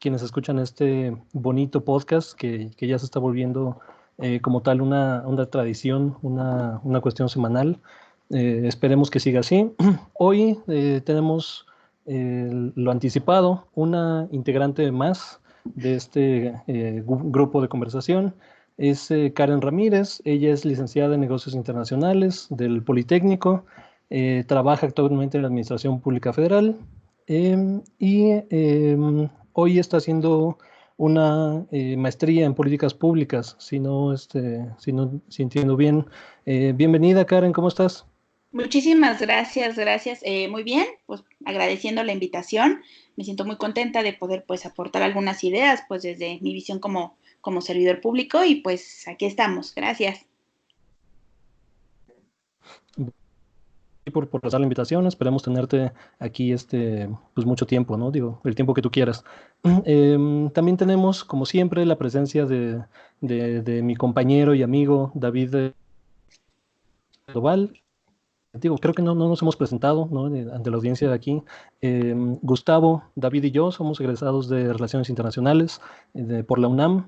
quienes escuchan este bonito podcast que ya se está volviendo como tal una tradición, una cuestión semanal. Esperemos que siga así. Hoy tenemos lo anticipado, una integrante más de este grupo de conversación. Es Karen Ramírez, ella es licenciada en Negocios Internacionales del Politécnico, trabaja actualmente en la Administración Pública Federal y hoy está haciendo una maestría en políticas públicas, si entiendo bien. Bienvenida, Karen, ¿cómo estás? Muchísimas gracias, gracias. Muy bien, pues agradeciendo la invitación. Me siento muy contenta de poder pues aportar algunas ideas pues desde mi visión como servidor público y pues aquí estamos. Gracias. Por pasar la invitación, esperemos tenerte aquí pues mucho tiempo, ¿no? Digo, el tiempo que tú quieras. También tenemos, como siempre, la presencia de mi compañero y amigo David Doval. Digo, creo que no nos hemos presentado, ¿no? Ante la audiencia de aquí. Gustavo, David y yo somos egresados de Relaciones Internacionales por la UNAM.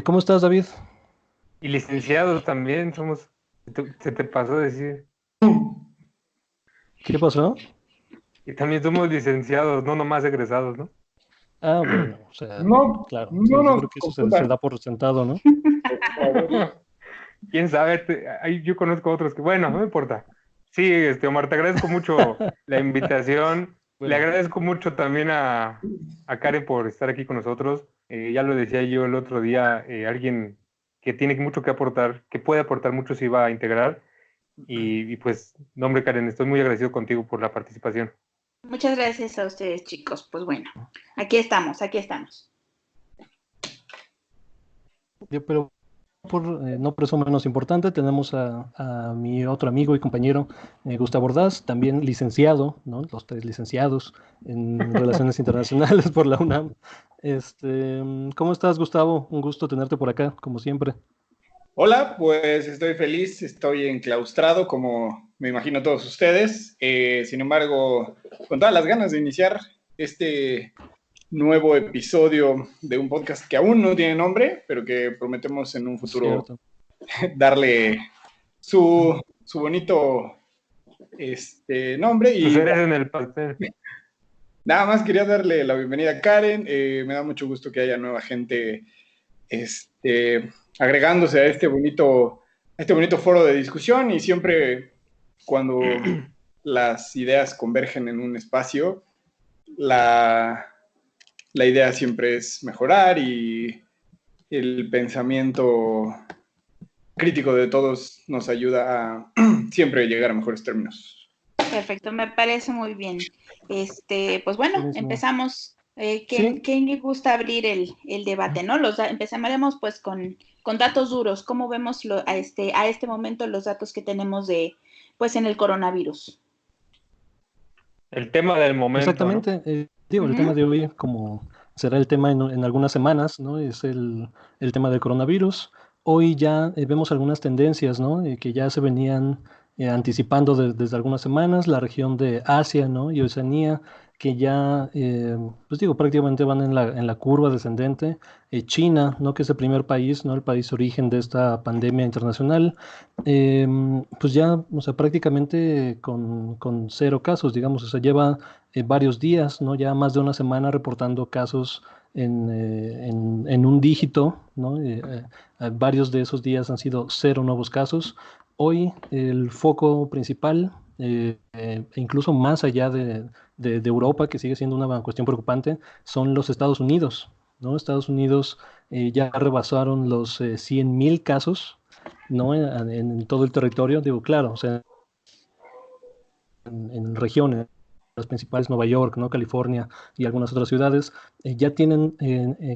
¿Cómo estás, David? Y licenciados también somos, se te pasó decir. ¿Qué pasó? Y también somos licenciados, no nomás egresados, ¿no? Ah, bueno, o sea, No, claro, sí, no yo nos creo que eso se confundan, da por sentado, ¿no? por favor. ¿Quién sabe? Yo conozco otros que, bueno, no me importa. Sí, Omar, te agradezco mucho la invitación. Le Bueno, agradezco mucho también a Karen por estar aquí con nosotros. Ya lo decía yo el otro día, alguien que tiene mucho que aportar, que puede aportar mucho si va a integrar. Y pues, no, hombre, Karen, estoy muy agradecido contigo por la participación. Muchas gracias a ustedes, chicos. Pues bueno, aquí estamos, aquí estamos. pero no por eso menos importante, tenemos a mi otro amigo y compañero, Gustavo Ordaz, también licenciado, ¿no? Los tres licenciados en Relaciones Internacionales por la UNAM. ¿Cómo estás, Gustavo? Un gusto tenerte por acá, como siempre. Hola, pues estoy feliz, estoy enclaustrado como me imagino todos ustedes. Sin embargo, con todas las ganas de iniciar este nuevo episodio de un podcast que aún no tiene nombre, pero que prometemos en un futuro Cierto. darle su bonito nombre. Tus Y eres en el pastel. nada más quería darle la bienvenida a Karen. Me da mucho gusto que haya nueva gente agregándose a este bonito foro de discusión, y siempre cuando las ideas convergen en un espacio, la idea siempre es mejorar, y el pensamiento crítico de todos nos ayuda a siempre llegar a mejores términos. Perfecto, me parece muy bien. Pues bueno, Buenísimo. empezamos. Sí. ¿Quién gusta abrir el debate, no? Empezaremos pues con datos duros. ¿Cómo vemos a este momento los datos que tenemos pues en el coronavirus? El tema del momento, Exactamente. ¿no? El tema de hoy, como será el tema en algunas semanas, ¿no? Es el tema del coronavirus. Hoy ya vemos algunas tendencias, ¿no? Que ya se venían anticipando desde algunas semanas. La región de Asia, ¿no? Y Oceanía, que ya, pues digo, prácticamente van en la curva descendente. China, ¿no? Que es el primer país, ¿no? El país origen de esta pandemia internacional. Pues ya, o sea, prácticamente con cero casos, digamos, o sea, lleva varios días, ¿no? Ya más de una semana reportando casos en un dígito, ¿no? Varios de esos días han sido cero nuevos casos. Hoy el foco principal, incluso más allá de Europa, que sigue siendo una cuestión preocupante, son los Estados Unidos, ¿no? Estados Unidos ya rebasaron los 100,000 casos, ¿no? En todo el territorio, digo, claro, o sea, en regiones, las principales, Nueva York, ¿no? California y algunas otras ciudades, ya tienen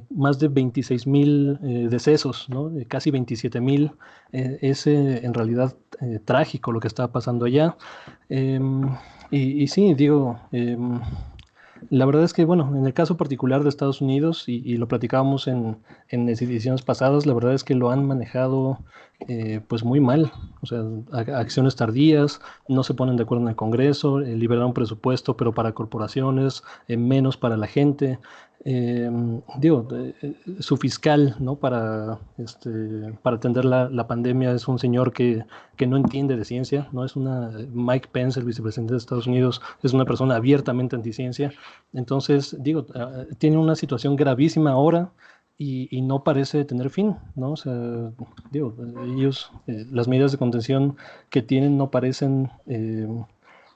más de 26,000 decesos, ¿no? Casi 27,000. Es en realidad trágico lo que está pasando allá. Em, y sí, digo, la verdad es que, bueno, en el caso particular de Estados Unidos, y lo platicábamos en ediciones pasadas, la verdad es que lo han manejado pues muy mal. O sea, acciones tardías, no se ponen de acuerdo en el Congreso, liberaron presupuesto, pero para corporaciones, menos para la gente. eh, digo, su fiscal, ¿no? Para atender la pandemia es un señor que no entiende de ciencia, ¿no? Mike Pence, el vicepresidente de Estados Unidos, es una persona abiertamente anticiencia. Entonces, digo, tiene una situación gravísima ahora y no parece tener fin, ¿no? O sea, digo, las medidas de contención que tienen no parecen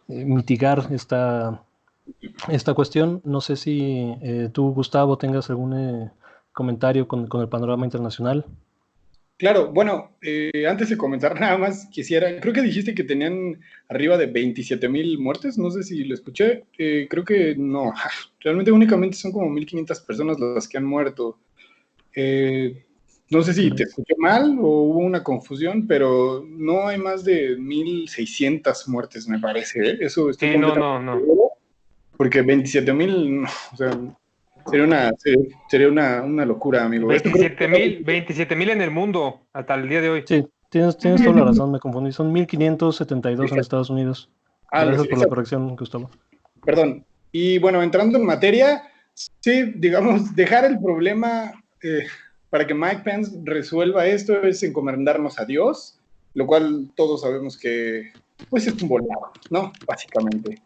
mitigar esta cuestión. No sé si tú, Gustavo, tengas algún comentario con el panorama internacional. Claro, bueno, antes de comenzar nada más quisiera, creo que dijiste que tenían arriba de 27,000 muertes, no sé si lo escuché, creo que no, realmente únicamente son como 1,500 personas las que han muerto. No sé si te escuché mal o hubo una confusión, pero no hay más de 1,600 muertes, me parece, ¿eh? Eso estoy Sí, no, completamente no, no. seguro, porque 27,000, no, o sea, sería una locura, amigo. Esto creo que 27,000 en el mundo hasta el día de hoy. Sí, tienes toda la razón, me confundí. Son 1572 en Estados Unidos. Gracias por la corrección, Gustavo. Perdón. Y bueno, entrando en materia, sí, digamos, dejar el problema para que Mike Pence resuelva esto es encomendarnos a Dios, lo cual todos sabemos que pues es un volado, ¿no? Básicamente.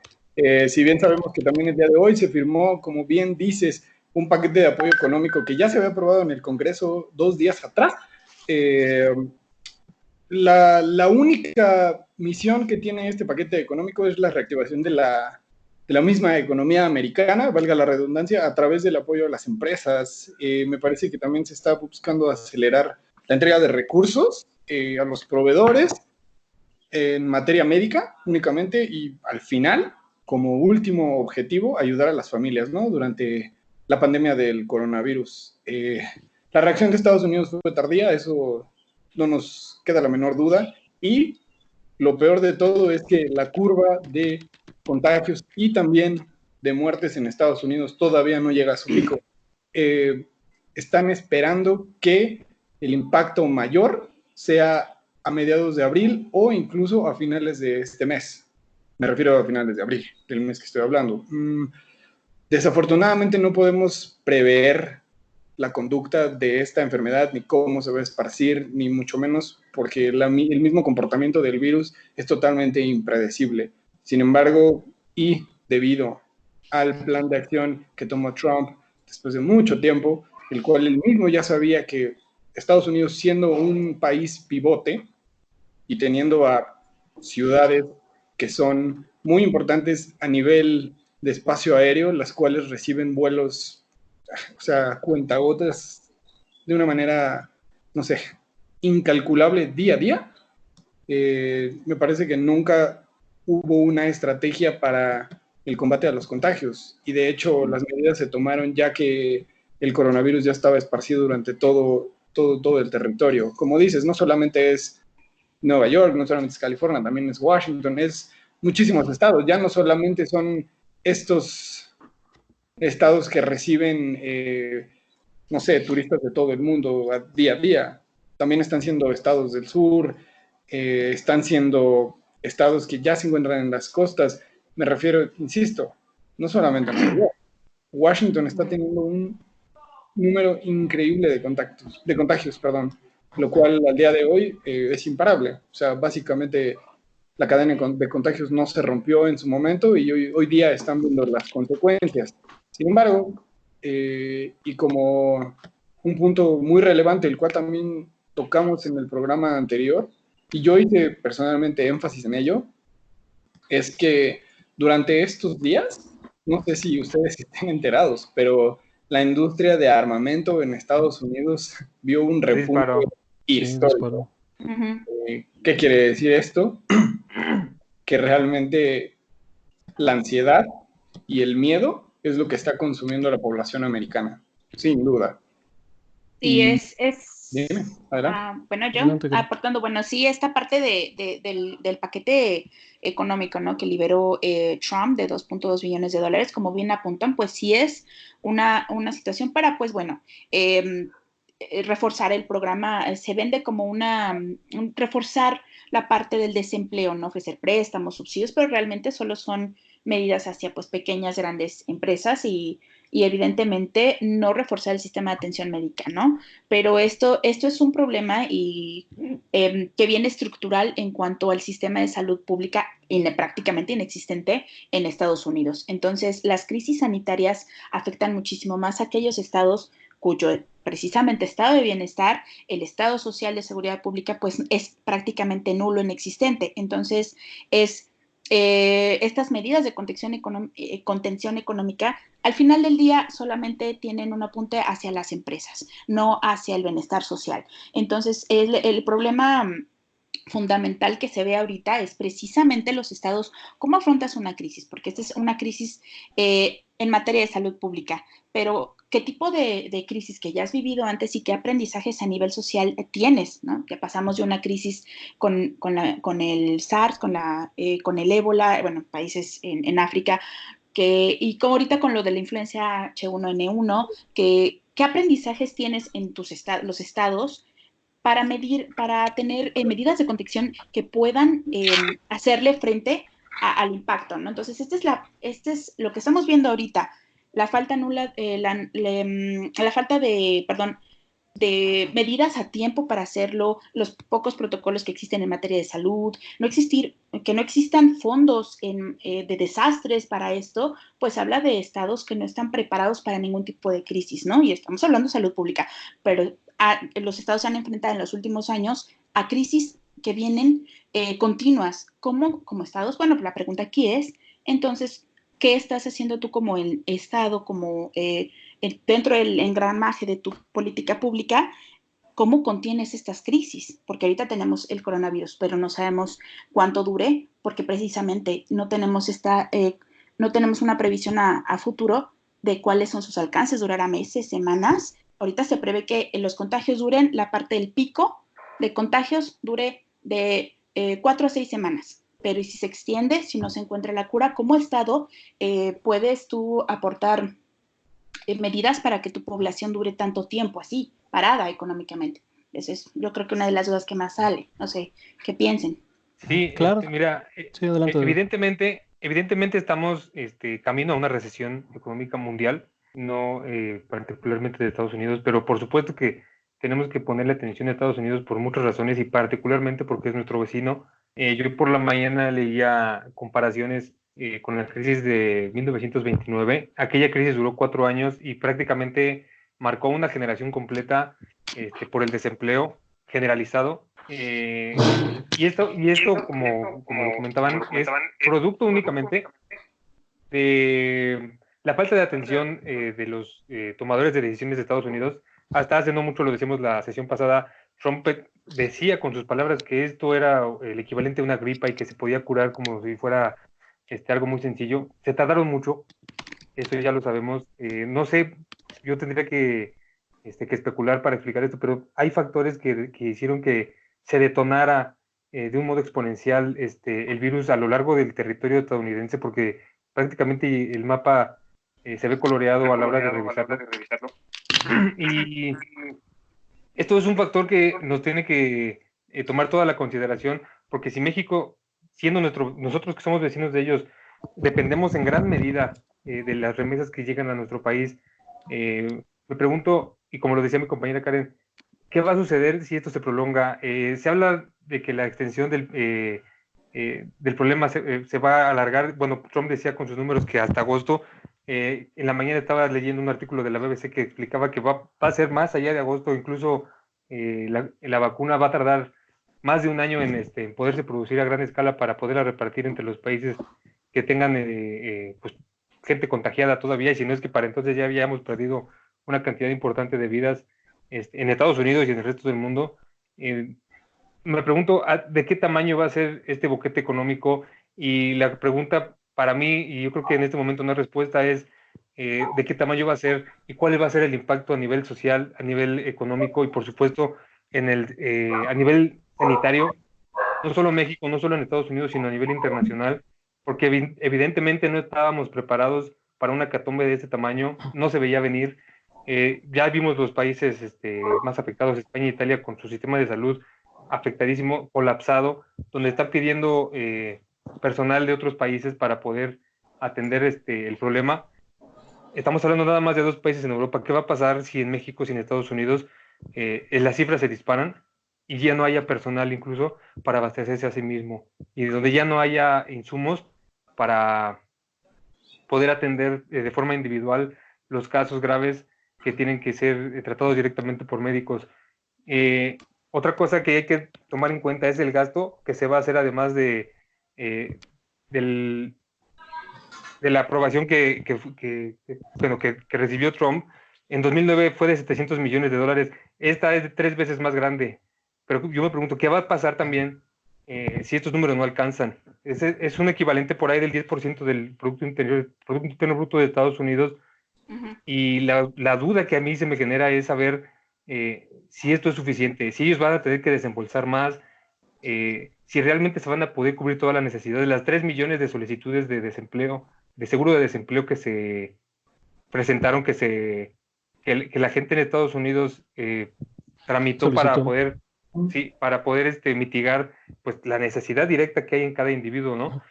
Si bien sabemos que también el día de hoy se firmó, como bien dices, un paquete de apoyo económico que ya se había aprobado en el Congreso 2 días atrás. La única misión que tiene este paquete económico es la reactivación de la misma economía americana, valga la redundancia, a través del apoyo a las empresas. Me parece que también se está buscando acelerar la entrega de recursos a los proveedores en materia médica únicamente y al final, como último objetivo, ayudar a las familias, ¿no? Durante la pandemia del coronavirus. La reacción de Estados Unidos fue tardía, eso no nos queda la menor duda, y lo peor de todo es que la curva de contagios y también de muertes en Estados Unidos todavía no llega a su pico. Están esperando que el impacto mayor sea a mediados de abril o incluso a finales de este mes. Me refiero a finales de abril, del mes que estoy hablando. Desafortunadamente no podemos prever la conducta de esta enfermedad, ni cómo se va a esparcir, ni mucho menos, porque el mismo comportamiento del virus es totalmente impredecible. Sin embargo, y debido al plan de acción que tomó Trump después de mucho tiempo, el cual él mismo ya sabía que Estados Unidos, siendo un país pivote y teniendo a ciudades que son muy importantes a nivel de espacio aéreo, las cuales reciben vuelos, o sea, cuentagotas de una manera, no sé, incalculable día a día. Me parece que nunca hubo una estrategia para el combate a los contagios y de hecho las medidas se tomaron ya que el coronavirus ya estaba esparcido durante todo el territorio. Como dices, no solamente es Nueva York, no solamente es California, también es Washington, es muchísimos estados, ya no solamente son estos estados que reciben, no sé, turistas de todo el mundo día a día, también están siendo estados del sur, están siendo estados que ya se encuentran en las costas, me refiero, insisto, no solamente a Nueva York, Washington está teniendo un número increíble de contagios, lo cual al día de hoy es imparable. O sea, básicamente la cadena de contagios no se rompió en su momento y hoy día están viendo las consecuencias. Sin embargo, y como un punto muy relevante, el cual también tocamos en el programa anterior, y yo hice personalmente énfasis en ello, es que durante estos días, no sé si ustedes estén enterados, pero la industria de armamento en Estados Unidos vio un repunte histórico. Sí, ¿qué quiere decir esto? Que realmente la ansiedad y el miedo es lo que está consumiendo a la población americana, sin duda. Sí, Dime, adelante. bueno, yo aportando, bueno, sí, esta parte del paquete económico, ¿no? Que liberó Trump de $2.2 billones, como bien apuntan, pues sí es una situación para, pues bueno, reforzar el programa, se vende como reforzar la parte del desempleo, ¿no? Ofrecer préstamos, subsidios, pero realmente solo son medidas hacia, pues, pequeñas, grandes empresas y y evidentemente no reforzar el sistema de atención médica, ¿no? Pero esto es un problema y que viene estructural en cuanto al sistema de salud pública prácticamente inexistente en Estados Unidos. Entonces, las crisis sanitarias afectan muchísimo más a aquellos estados cuyo precisamente estado de bienestar, el estado social de seguridad pública, pues es prácticamente nulo, inexistente. Entonces, estas medidas de contención económica, al final del día solamente tienen un apunte hacia las empresas, no hacia el bienestar social. Entonces, el problema fundamental que se ve ahorita es precisamente los estados, cómo afrontas una crisis, porque esta es una crisis en materia de salud pública, pero qué tipo de crisis que ya has vivido antes y qué aprendizajes a nivel social tienes, ¿no? Que pasamos de una crisis con el SARS, con el ébola, bueno, países en África, y como ahorita con lo de la influencia H1N1, ¿qué aprendizajes tienes en los estados para tener medidas de contención que puedan hacerle frente al impacto, ¿no? Entonces, este es lo que estamos viendo ahorita, la falta nula, la falta de medidas a tiempo para hacerlo, los pocos protocolos que existen en materia de salud, que no existan fondos de desastres para esto, pues habla de estados que no están preparados para ningún tipo de crisis, ¿no? Y estamos hablando de salud pública, pero los estados se han enfrentado en los últimos años a crisis que vienen continuas. Como estados? Bueno, la pregunta aquí es, entonces, ¿qué estás haciendo tú como el estado, como dentro del engranaje de tu política pública? ¿Cómo contienes estas crisis? Porque ahorita tenemos el coronavirus, pero no sabemos cuánto dure, porque precisamente no tenemos no tenemos una previsión a futuro de cuáles son sus alcances, durará meses, semanas. Ahorita se prevé que los contagios duren, la parte del pico de contagios dure de 4 a 6 semanas. Pero ¿y si se extiende, si no se encuentra la cura? ¿Cómo Estado puedes tú aportar medidas para que tu población dure tanto tiempo así, parada económicamente? Esa es, yo creo que una de las dudas que más sale. No sé, ¿qué piensen? Sí, Claro, mira, sí, adelante. evidentemente estamos camino a una recesión económica mundial, no particularmente de Estados Unidos, pero por supuesto que tenemos que ponerle atención a Estados Unidos por muchas razones y particularmente porque es nuestro vecino. Yo por la mañana leía comparaciones con la crisis de 1929. Aquella crisis duró 4 años y prácticamente marcó una generación completa por el desempleo generalizado. Y esto como lo comentaban, es producto únicamente de la falta de atención de los tomadores de decisiones de Estados Unidos. Hasta hace no mucho, lo decíamos la sesión pasada, Trump decía con sus palabras que esto era el equivalente a una gripa y que se podía curar como si fuera algo muy sencillo. Se tardaron mucho, eso ya lo sabemos. No sé, yo tendría que especular para explicar esto, pero hay factores que hicieron que se detonara de un modo exponencial el virus a lo largo del territorio estadounidense, porque prácticamente el mapa se ve coloreado a la hora de revisarlo. Y esto es un factor que nos tiene que tomar toda la consideración, porque si México, siendo nosotros que somos vecinos de ellos, dependemos en gran medida de las remesas que llegan a nuestro país, me pregunto, y como lo decía mi compañera Karen, ¿qué va a suceder si esto se prolonga? Se habla de que la extensión del problema se va a alargar. Bueno, Trump decía con sus números que hasta agosto. En la mañana estaba leyendo un artículo de la BBC que explicaba que va a ser más allá de agosto. Incluso la vacuna va a tardar más de un año en poderse producir a gran escala para poderla repartir entre los países que tengan pues, gente contagiada todavía. Y si no es que para entonces ya habíamos perdido una cantidad importante de vidas en Estados Unidos y en el resto del mundo. Me pregunto de qué tamaño va a ser este boquete económico, y la pregunta para mí, y yo creo que en este momento no hay respuesta, es de qué tamaño va a ser y cuál va a ser el impacto a nivel social, a nivel económico y por supuesto a nivel sanitario, no solo en México, no solo en Estados Unidos, sino a nivel internacional, porque evidentemente no estábamos preparados para una hecatombe de este tamaño, no se veía venir. Ya vimos los países más afectados, España e Italia, con su sistema de salud afectadísimo, colapsado, donde están pidiendo personal de otros países para poder atender el problema. estamos hablando nada más de 2 países en Europa. ¿Qué va a pasar si en México, si en Estados Unidos las cifras se disparan y ya no haya personal incluso para abastecerse a sí mismo y donde ya no haya insumos para poder atender de forma individual los casos graves que tienen que ser tratados directamente por médicos? Otra cosa que hay que tomar en cuenta es el gasto que se va a hacer además de la aprobación que recibió Trump. En 2009 fue de 700 millones de dólares. Esta es de 3 veces más grande. Pero yo me pregunto, ¿qué va a pasar también si estos números no alcanzan? Es un equivalente por ahí del 10% del Producto Interno Bruto de Estados Unidos. Y la duda que a mí se me genera es saber si esto es suficiente, si ellos van a tener que desembolsar más, si realmente se van a poder cubrir todas las necesidades. Las 3 millones de solicitudes de desempleo, de seguro de desempleo que se presentaron, que la gente en Estados Unidos tramitó para poder, mitigar pues, la necesidad directa que hay en cada individuo, ¿no?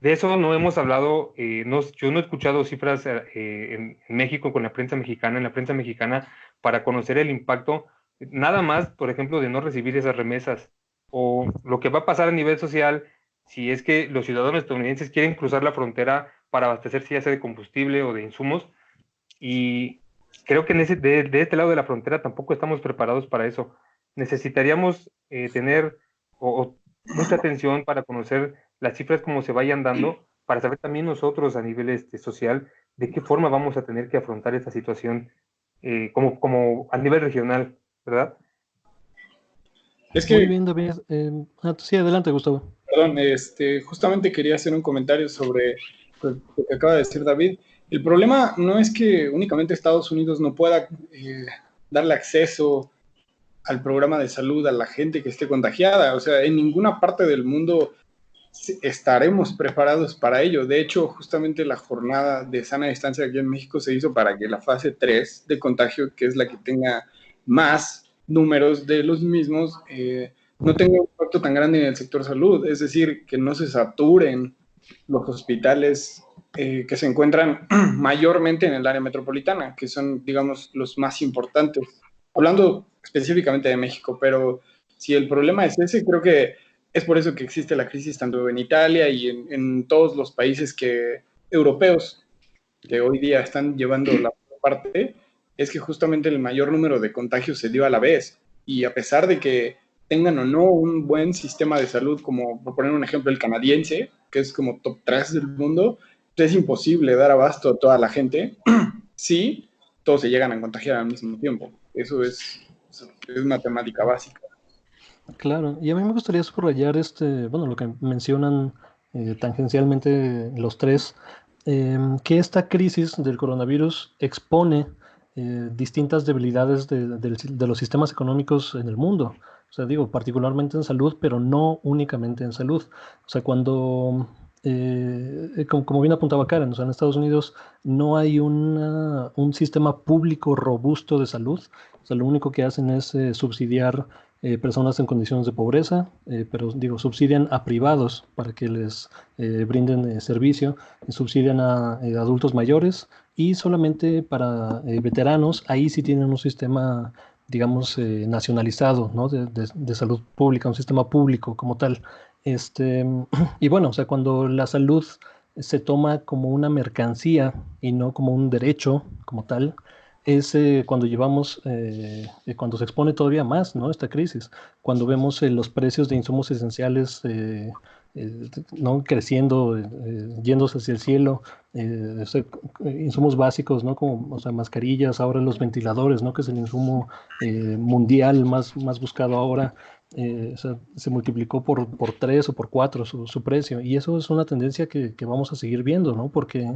De eso no hemos hablado, yo no he escuchado cifras en México con la prensa mexicana, en la prensa mexicana, para conocer el impacto, nada más, por ejemplo, de no recibir esas remesas, o lo que va a pasar a nivel social si es que los ciudadanos estadounidenses quieren cruzar la frontera para abastecerse ya sea de combustible o de insumos, y creo que de este lado de la frontera tampoco estamos preparados para eso. Necesitaríamos tener mucha atención para conocer las cifras como se vayan dando, para saber también nosotros a nivel social de qué forma vamos a tener que afrontar esta situación como a nivel regional, ¿verdad? Es que, muy bien, David. Sí, adelante, Gustavo. Perdón, justamente quería hacer un comentario sobre lo que acaba de decir David. El problema no es que únicamente Estados Unidos no pueda darle acceso al programa de salud a la gente que esté contagiada. O sea, en ninguna parte del mundo estaremos preparados para ello. De hecho, justamente la jornada de sana distancia aquí en México se hizo para que la fase 3 de contagio, que es la que tenga más números de los mismos, no tenga un impacto tan grande en el sector salud. Es decir, que no se saturen los hospitales que se encuentran mayormente en el área metropolitana, que son, digamos, los más importantes. Hablando específicamente de México, pero si el problema es ese, creo que es por eso que existe la crisis tanto en Italia y en todos los países europeos que hoy día están llevando la parte, es que justamente el mayor número de contagios se dio a la vez. Y a pesar de que tengan o no un buen sistema de salud, como por poner un ejemplo el canadiense, que es como top 3 del mundo, es imposible dar abasto a toda la gente si todos se llegan a contagiar al mismo tiempo. Eso es matemática básica. Claro, y a mí me gustaría subrayar lo que mencionan tangencialmente los tres, que esta crisis del coronavirus expone distintas debilidades de los sistemas económicos en el mundo. O sea, digo, particularmente en salud, pero no únicamente en salud. O sea, como bien apuntaba Karen, o sea, en Estados Unidos no hay un sistema público robusto de salud. O sea, lo único que hacen es subsidiar personas en condiciones de pobreza, pero digo, subsidian a privados para que les brinden servicio, subsidian a adultos mayores y solamente para veteranos, ahí sí tienen un sistema, digamos, nacionalizado, ¿no? de salud pública, un sistema público como tal. Y bueno, o sea, cuando la salud se toma como una mercancía y no como un derecho como tal, es cuando se expone todavía más, ¿no? Esta crisis, cuando vemos los precios de insumos esenciales ¿no? creciendo, yéndose hacia el cielo, insumos básicos, ¿no? Como, o sea, mascarillas, ahora los ventiladores, ¿no? Que es el insumo mundial más buscado ahora. O sea, se multiplicó por 3 o por 4 su precio, y eso es una tendencia que vamos a seguir viendo, ¿no? Porque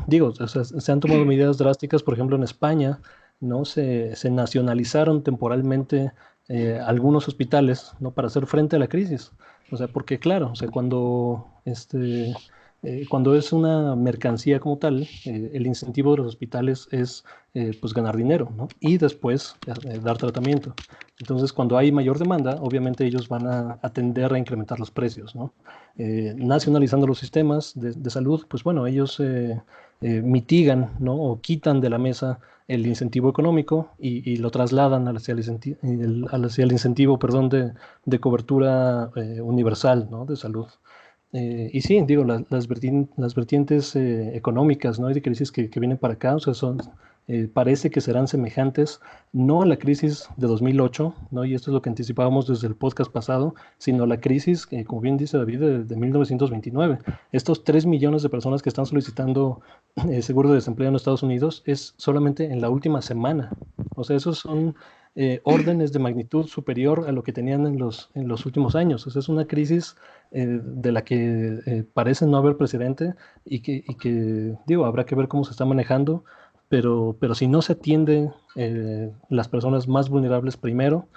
digo, o sea, se han tomado medidas drásticas, por ejemplo, en España, ¿no? Se nacionalizaron temporalmente algunos hospitales, ¿no? Para hacer frente a la crisis. O sea, porque claro, o sea, cuando Cuando es una mercancía como tal, el incentivo de los hospitales es pues ganar dinero, ¿no? Y después dar tratamiento. Entonces, cuando hay mayor demanda, obviamente ellos van a tender a incrementar los precios, ¿no? Nacionalizando los sistemas de salud, pues bueno, ellos mitigan, ¿no? O quitan de la mesa el incentivo económico y lo trasladan hacia el incentivo, perdón, de cobertura universal, ¿no? De salud. Y sí, digo, las vertientes económicas, ¿no? Y de crisis que vienen para acá, o sea, parece que serán semejantes no a la crisis de 2008, ¿no? Y esto es lo que anticipábamos desde el podcast pasado, sino a la crisis, como bien dice David, de 1929. Estos 3 millones de personas que están solicitando seguro de desempleo en Estados Unidos es solamente en la última semana. O sea, esos son órdenes de magnitud superior a lo que tenían en los últimos años. O sea, es una crisis de la que parece no haber precedente y que, digo, habrá que ver cómo se está manejando, pero si no se atiende las personas más vulnerables primero,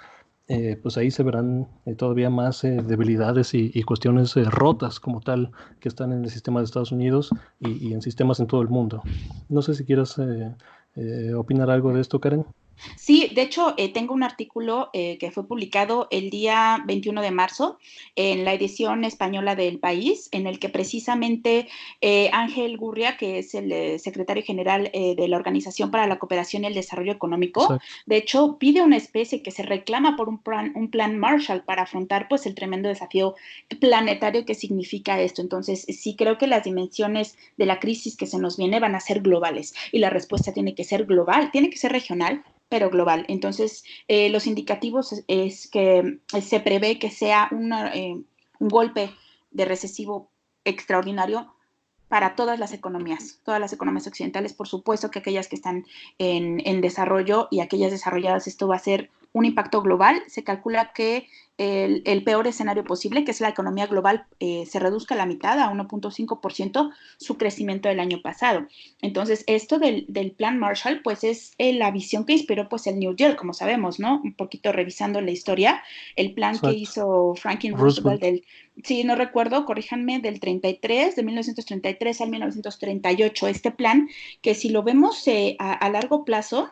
pues ahí se verán todavía más debilidades y cuestiones rotas como tal que están en el sistema de Estados Unidos y en sistemas en todo el mundo. No sé si quieras opinar algo de esto, Karen. Sí, de hecho, tengo un artículo que fue publicado el día 21 de marzo en la edición española del País, en el que precisamente Ángel Gurria, que es el secretario general de la Organización para la Cooperación y el Desarrollo Económico, Exacto. de hecho, pide una especie que se reclama por un plan Marshall para afrontar pues el tremendo desafío planetario que significa esto. Entonces, sí creo que las dimensiones de la crisis que se nos viene van a ser globales y la respuesta tiene que ser global, tiene que ser regional, pero global. Entonces, los indicativos es que se prevé que sea un golpe de recesivo extraordinario para todas las economías occidentales, por supuesto que aquellas que están en desarrollo y aquellas desarrolladas, esto va a ser un impacto global. Se calcula que el peor escenario posible, que es la economía global, se reduzca a la mitad, a 1.5% su crecimiento del año pasado. Entonces, esto del plan Marshall, pues es la visión que inspiró pues el New Deal, como sabemos, ¿no? Un poquito revisando la historia, el plan que Exacto. hizo Franklin Roosevelt, sí, no recuerdo, corríjanme, de 1933 al 1938, este plan, que si lo vemos a largo plazo,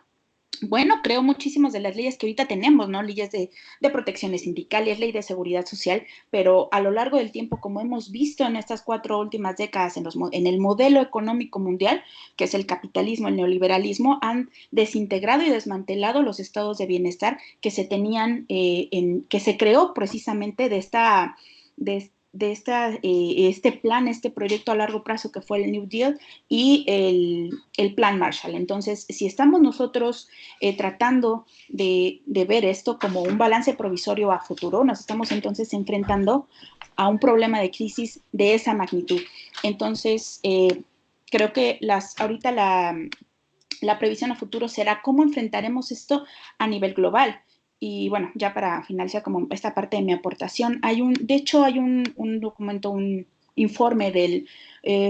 bueno, creo muchísimas de las leyes que ahorita tenemos, ¿no? Leyes de protecciones sindicales, ley de seguridad social, pero a lo largo del tiempo, como hemos visto en estas 4 últimas décadas en el modelo económico mundial, que es el capitalismo, el neoliberalismo, han desintegrado y desmantelado los estados de bienestar que se tenían, que se creó precisamente este plan, este proyecto a largo plazo que fue el New Deal y el plan Marshall. Entonces, si estamos nosotros tratando de ver esto como un balance provisorio a futuro, nos estamos entonces enfrentando a un problema de crisis de esa magnitud. Entonces, creo que ahorita la previsión a futuro será cómo enfrentaremos esto a nivel global. Y bueno, ya para finalizar como esta parte de mi aportación, de hecho hay un documento, un informe del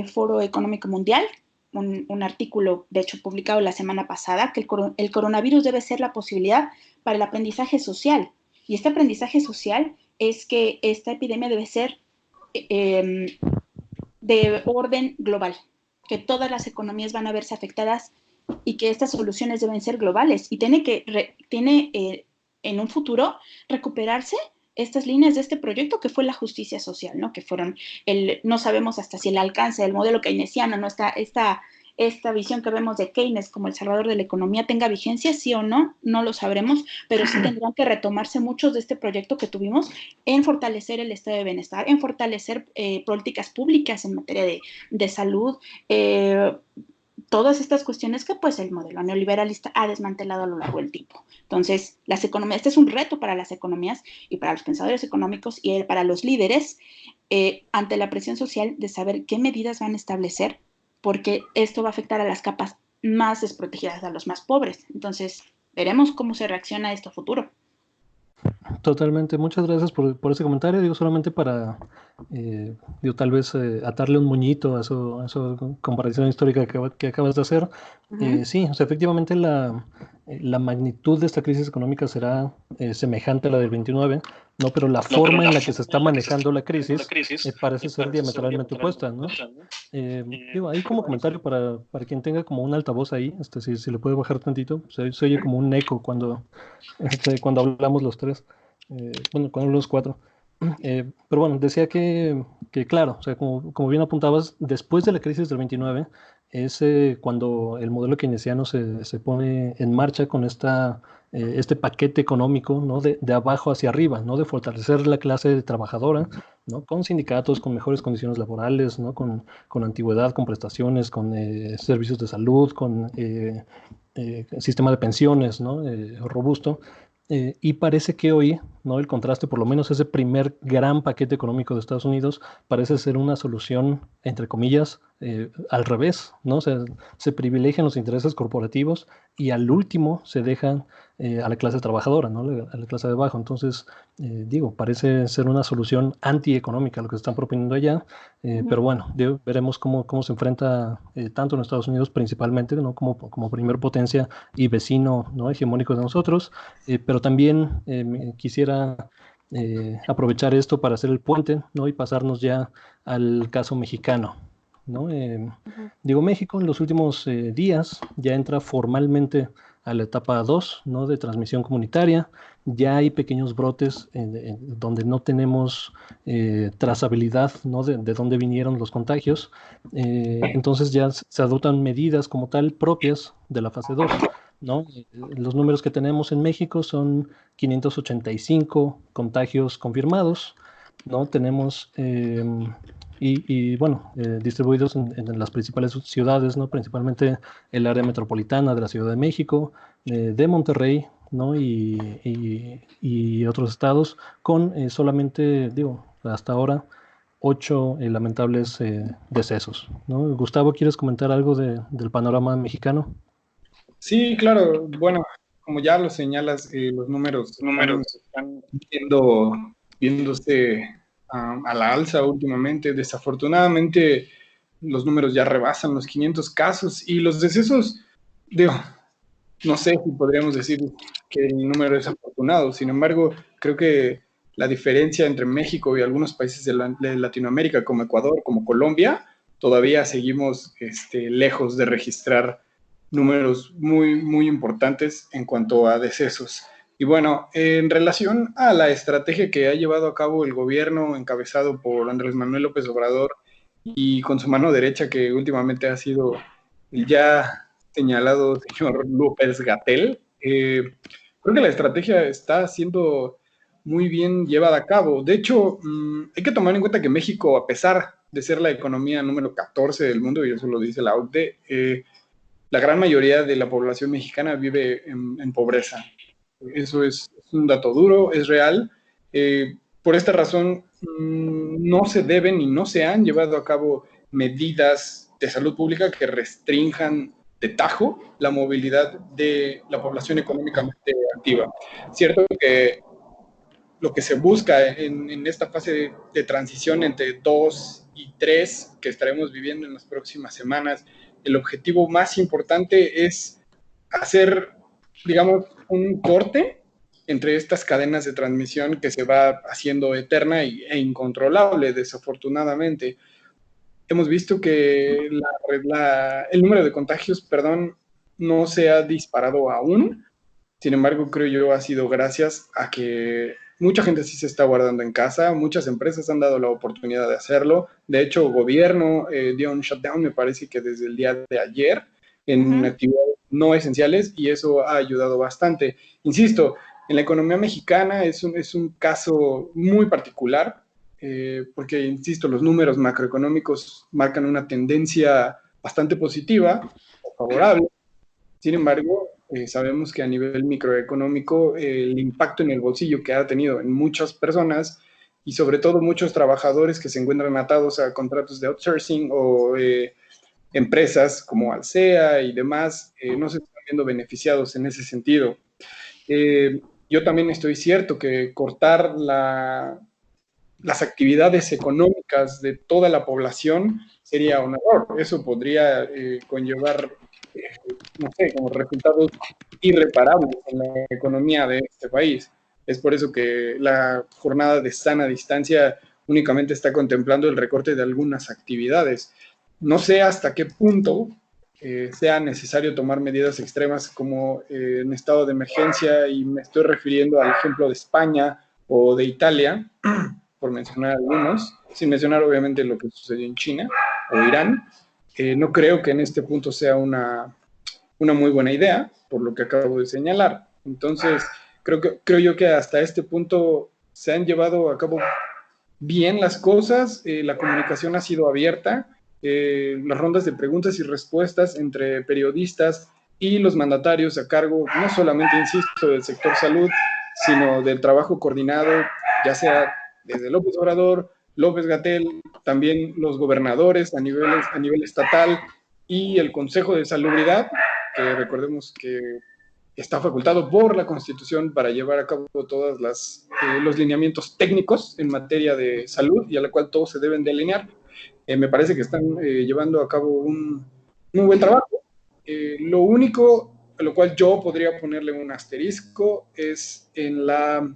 Foro Económico Mundial, un artículo, de hecho, publicado la semana pasada, que el coronavirus debe ser la posibilidad para el aprendizaje social. Y este aprendizaje social es que esta epidemia debe ser de orden global, que todas las economías van a verse afectadas y que estas soluciones deben ser globales y tiene en un futuro recuperarse estas líneas de este proyecto que fue la justicia social, ¿no? Que fueron no sabemos hasta si el alcance del modelo keynesiano, ¿no? Esta visión que vemos de Keynes como el salvador de la economía tenga vigencia, sí o no, no lo sabremos, pero sí tendrán que retomarse muchos de este proyecto que tuvimos en fortalecer el estado de bienestar, en fortalecer políticas públicas en materia de salud, todas estas cuestiones que pues el modelo neoliberalista ha desmantelado a lo largo del tiempo. Entonces, las economías, este es un reto para las economías y para los pensadores económicos y para los líderes ante la presión social de saber qué medidas van a establecer, porque esto va a afectar a las capas más desprotegidas, a los más pobres. Entonces, veremos cómo se reacciona a esto a futuro. Totalmente, muchas gracias por ese comentario. Digo, solamente para, digo, tal vez atarle un moñito a esa comparación histórica que acabas de hacer. Sí, o sea, efectivamente la magnitud de esta crisis económica será semejante a la del 29. ¿no? Pero la forma en la que se está manejando la crisis parece ser diametralmente opuesta, ¿no? Digo, ahí como comentario para quien tenga como un altavoz ahí, si le puede bajar tantito, se oye como un eco cuando hablamos los tres, bueno, cuando hablamos los cuatro. Pero bueno, decía que claro, o sea, como bien apuntabas, después de la crisis del 29, es cuando el modelo keynesiano se pone en marcha con este paquete económico, ¿no? De abajo hacia arriba, ¿no? De fortalecer la clase trabajadora, ¿no? Con sindicatos, con mejores condiciones laborales, ¿no? Con antigüedad, con prestaciones, con servicios de salud, con sistema de pensiones, ¿no? Robusto. Y parece que hoy, ¿no? El contraste, por lo menos ese primer gran paquete económico de Estados Unidos, parece ser una solución, entre comillas, al revés, ¿no? O sea, se privilegian los intereses corporativos y al último se dejan a la clase trabajadora, ¿no? A la clase de abajo. Entonces, digo, parece ser una solución antieconómica lo que se están proponiendo allá, pero bueno, veremos cómo se enfrenta tanto en Estados Unidos principalmente, ¿no? Como primer potencia y vecino, ¿no? Hegemónico de nosotros, pero también quisiera aprovechar esto para hacer el puente, ¿no? Y pasarnos ya al caso mexicano, ¿no? Digo, México en los últimos días ya entra formalmente a la etapa 2, ¿no? De transmisión comunitaria. Ya hay pequeños brotes donde no tenemos trazabilidad, ¿no? De dónde vinieron los contagios. Entonces ya se adoptan medidas como tal propias de la fase 2, ¿no? Los números que tenemos en México son 585 contagios confirmados, ¿no? Tenemos, bueno, distribuidos en las principales ciudades, ¿no? Principalmente el área metropolitana de la Ciudad de México, de Monterrey, ¿no? Y otros estados, con solamente, digo, hasta ahora, 8 lamentables decesos, ¿no? Gustavo, ¿quieres comentar algo del panorama mexicano? Sí, claro. Bueno, como ya lo señalas, los números están viéndose a la alza últimamente. Desafortunadamente, los números ya rebasan los 500 casos y los decesos, digo, no sé si podríamos decir que el número es afortunado. Sin embargo, creo que la diferencia entre México y algunos países de Latinoamérica, como Ecuador, como Colombia, todavía seguimos lejos de registrar números muy, muy importantes en cuanto a decesos. Y bueno, en relación a la estrategia que ha llevado a cabo el gobierno encabezado por Andrés Manuel López Obrador y con su mano derecha, que últimamente ha sido el ya señalado señor López-Gatell, creo que la estrategia está siendo muy bien llevada a cabo. De hecho, hay que tomar en cuenta que México, a pesar de ser la economía número 14 del mundo, y eso lo dice la OCDE, la gran mayoría de la población mexicana vive en pobreza. Eso es un dato duro, es real. Por esta razón, no se deben y no se han llevado a cabo medidas de salud pública que restrinjan de tajo la movilidad de la población económicamente activa. Cierto que lo que se busca en esta fase de transición entre 2 y 3 que estaremos viviendo en las próximas semanas, el objetivo más importante es hacer, digamos, un corte entre estas cadenas de transmisión que se va haciendo eterna e incontrolable, desafortunadamente. Hemos visto que el número de contagios, no se ha disparado aún. Sin embargo, creo yo ha sido gracias a que mucha gente sí se está guardando en casa, muchas empresas han dado la oportunidad de hacerlo. De hecho, el gobierno dio un shutdown, me parece que desde el día de ayer, en actividades no esenciales, y eso ha ayudado bastante. Insisto, en la economía mexicana es un caso muy particular, porque, insisto, los números macroeconómicos marcan una tendencia bastante positiva o favorable. Sin embargo, sabemos que a nivel microeconómico el impacto en el bolsillo que ha tenido en muchas personas y sobre todo muchos trabajadores que se encuentran atados a contratos de outsourcing o empresas como Alsea y demás, no se están viendo beneficiados en ese sentido. Yo también estoy cierto que cortar las actividades económicas de toda la población sería un error. Eso podría conllevar no sé, como resultados irreparables en la economía de este país. Es por eso que la jornada de sana distancia únicamente está contemplando el recorte de algunas actividades. No sé hasta qué punto sea necesario tomar medidas extremas como en estado de emergencia, y me estoy refiriendo al ejemplo de España o de Italia, por mencionar algunos, sin mencionar obviamente lo que sucedió en China o Irán. No creo que en este punto sea una muy buena idea, por lo que acabo de señalar. Entonces, creo yo que hasta este punto se han llevado a cabo bien las cosas, la comunicación ha sido abierta, las rondas de preguntas y respuestas entre periodistas y los mandatarios a cargo, no solamente, insisto, del sector salud, sino del trabajo coordinado, ya sea desde López Obrador, López Gatell, también los gobernadores a nivel estatal y el Consejo de Salubridad, que recordemos que está facultado por la Constitución para llevar a cabo todos los lineamientos técnicos en materia de salud, y a la cual todos se deben de alinear. Me parece que están llevando a cabo un muy buen trabajo. Lo único a lo cual yo podría ponerle un asterisco es en la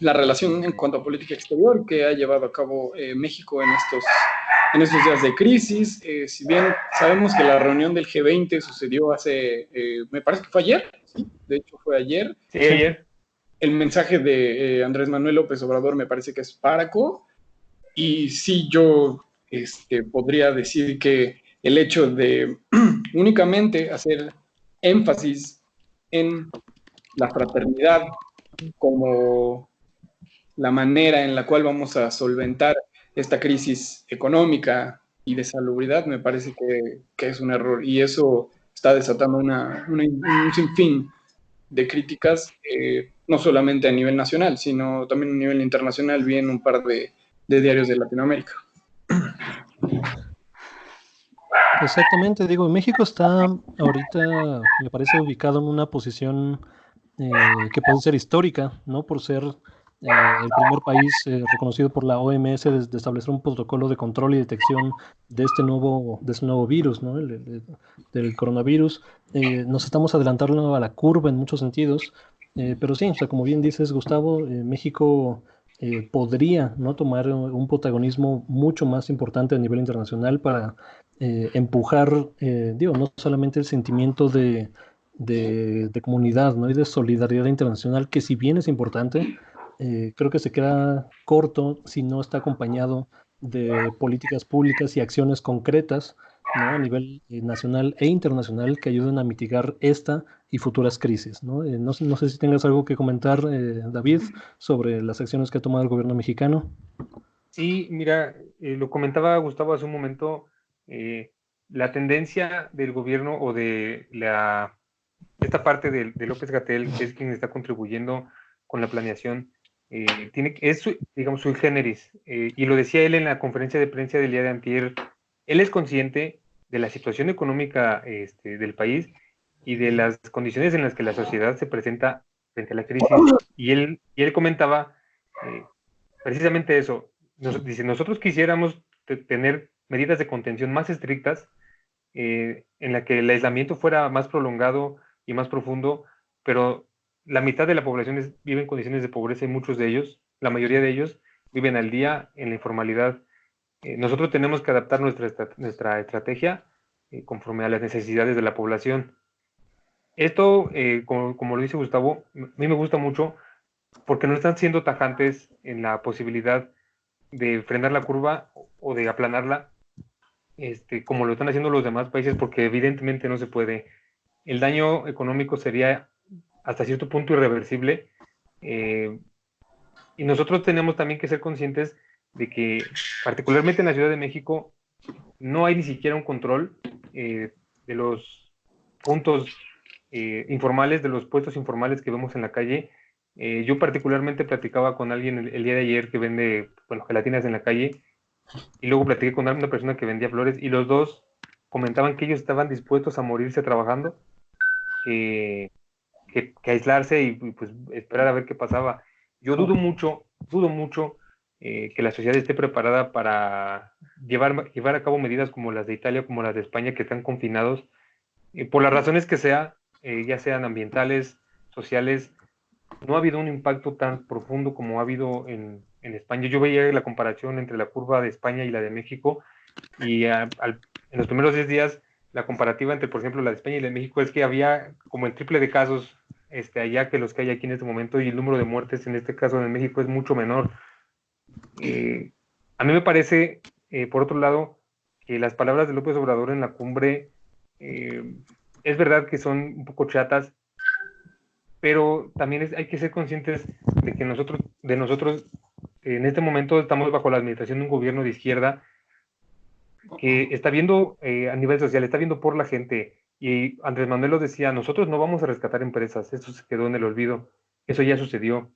relación en cuanto a política exterior que ha llevado a cabo México en estos días de crisis. Si bien sabemos que la reunión del G20 sucedió hace, me parece que fue ayer, ¿sí? De hecho fue ayer. Sí, ayer. El mensaje de Andrés Manuel López Obrador me parece que es páraco, y sí, yo podría decir que el hecho de únicamente hacer énfasis en la fraternidad como la manera en la cual vamos a solventar esta crisis económica y de salubridad, me parece que es un error, y eso está desatando un sinfín de críticas, no solamente a nivel nacional, sino también a nivel internacional. Vi en un par de diarios de Latinoamérica. Exactamente, digo, México está ahorita, me parece, ubicado en una posición que puede ser histórica, ¿no? Por ser el primer país reconocido por la OMS de establecer un protocolo de control y detección de este nuevo virus, ¿no? Del coronavirus. Nos estamos adelantando a la curva en muchos sentidos, pero sí, o sea, como bien dices, Gustavo, México podría, ¿no?, tomar un protagonismo mucho más importante a nivel internacional para empujar, digo, no solamente el sentimiento de comunidad, ¿no?, y de solidaridad internacional, que si bien es importante, creo que se queda corto si no está acompañado de políticas públicas y acciones concretas, ¿no?, a nivel nacional e internacional, que ayuden a mitigar esta y futuras crisis, ¿no? No sé si tengas algo que comentar, David, sobre las acciones que ha tomado el gobierno mexicano. Sí, mira, lo comentaba Gustavo hace un momento, la tendencia del gobierno o de esta parte de López-Gatell, que es quien está contribuyendo con la planeación, digamos, sui generis, y lo decía él en la conferencia de prensa del día de antier. Él es consciente de la situación económica del país y de las condiciones en las que la sociedad se presenta frente a la crisis, y él comentaba precisamente eso. Dice, nosotros quisiéramos tener medidas de contención más estrictas, en la que el aislamiento fuera más prolongado y más profundo, pero la mitad de la población vive en condiciones de pobreza, y muchos de ellos, la mayoría de ellos, viven al día en la informalidad. Nosotros tenemos que adaptar nuestra estrategia conforme a las necesidades de la población. Esto, como lo dice Gustavo, a mí me gusta mucho porque no están siendo tajantes en la posibilidad de frenar la curva o de aplanarla, como lo están haciendo los demás países, porque evidentemente no se puede. El daño económico sería hasta cierto punto irreversible, y nosotros tenemos también que ser conscientes de que, particularmente en la Ciudad de México, no hay ni siquiera un control de los puntos informales, de los puestos informales que vemos en la calle. Yo particularmente platicaba con alguien el día de ayer que vende, bueno, gelatinas en la calle, y luego platiqué con una persona que vendía flores, y los dos comentaban que ellos estaban dispuestos a morirse trabajando, que aislarse y pues esperar a ver qué pasaba. Yo dudo mucho que la sociedad esté preparada para llevar a cabo medidas como las de Italia, como las de España, que están confinados, por las razones que sea, ya sean ambientales, sociales. no ha habido un impacto tan profundo como ha habido en España. Yo veía la comparación entre la curva de España y la de México, y en los primeros 10 días, la comparativa entre, por ejemplo, la de España y la de México es que había como el triple de casos allá que los que hay aquí en este momento, y el número de muertes en este caso en México es mucho menor. A mí me parece, por otro lado, que las palabras de López Obrador en la cumbre es verdad que son un poco chatas, pero también hay que ser conscientes de que nosotros en este momento estamos bajo la administración de un gobierno de izquierda que está viendo a nivel social, está viendo por la gente. Y Andrés Manuel lo decía, nosotros no vamos a rescatar empresas, eso se quedó en el olvido, eso ya sucedió.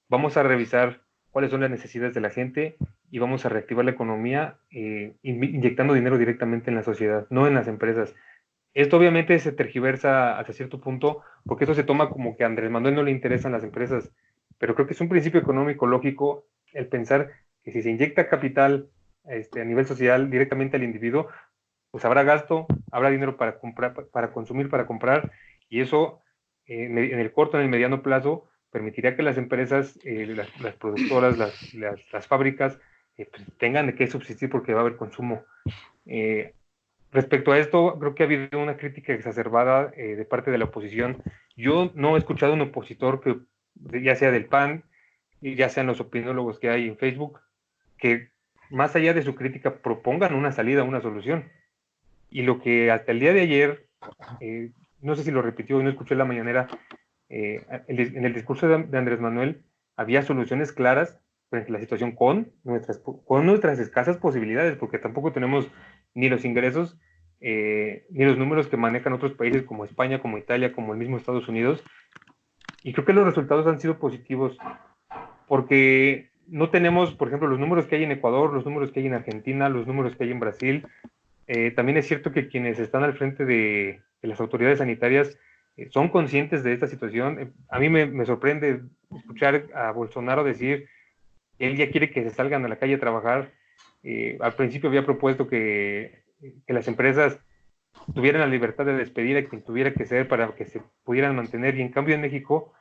Vamos a revisar cuáles son las necesidades de la gente y vamos a reactivar la economía inyectando dinero directamente en la sociedad, no en las empresas. Esto obviamente se tergiversa hasta cierto punto, porque eso se toma como que a Andrés Manuel no le interesan las empresas, pero creo que es un principio económico lógico el pensar que si se inyecta capital a nivel social directamente al individuo, pues habrá gasto, habrá dinero para comprar, para consumir, para comprar, y eso en el corto, en el mediano plazo, permitirá que las empresas, las productoras, las fábricas, pues tengan de qué subsistir porque va a haber consumo. Respecto a esto, creo que ha habido una crítica exacerbada de parte de la oposición. Yo no he escuchado un opositor que, ya sea del PAN, ya sean los opinólogos que hay en Facebook, que más allá de su crítica propongan una salida, una solución. Y lo que hasta el día de ayer, no sé si lo repitió, no escuché la mañanera, en el discurso de Andrés Manuel había soluciones claras frente a la situación con nuestras escasas posibilidades, porque tampoco tenemos ni los ingresos ni los números que manejan otros países como España, como Italia, como el mismo Estados Unidos. Y creo que los resultados han sido positivos, porque no tenemos, por ejemplo, los números que hay en Ecuador, los números que hay en Argentina, los números que hay en Brasil. También es cierto que quienes están al frente de las autoridades sanitarias son conscientes de esta situación. A mí me sorprende escuchar a Bolsonaro decir que él ya quiere que se salgan a la calle a trabajar. Al principio había propuesto que las empresas tuvieran la libertad de despedir a quien tuviera que ser para que se pudieran mantener, y en cambio en México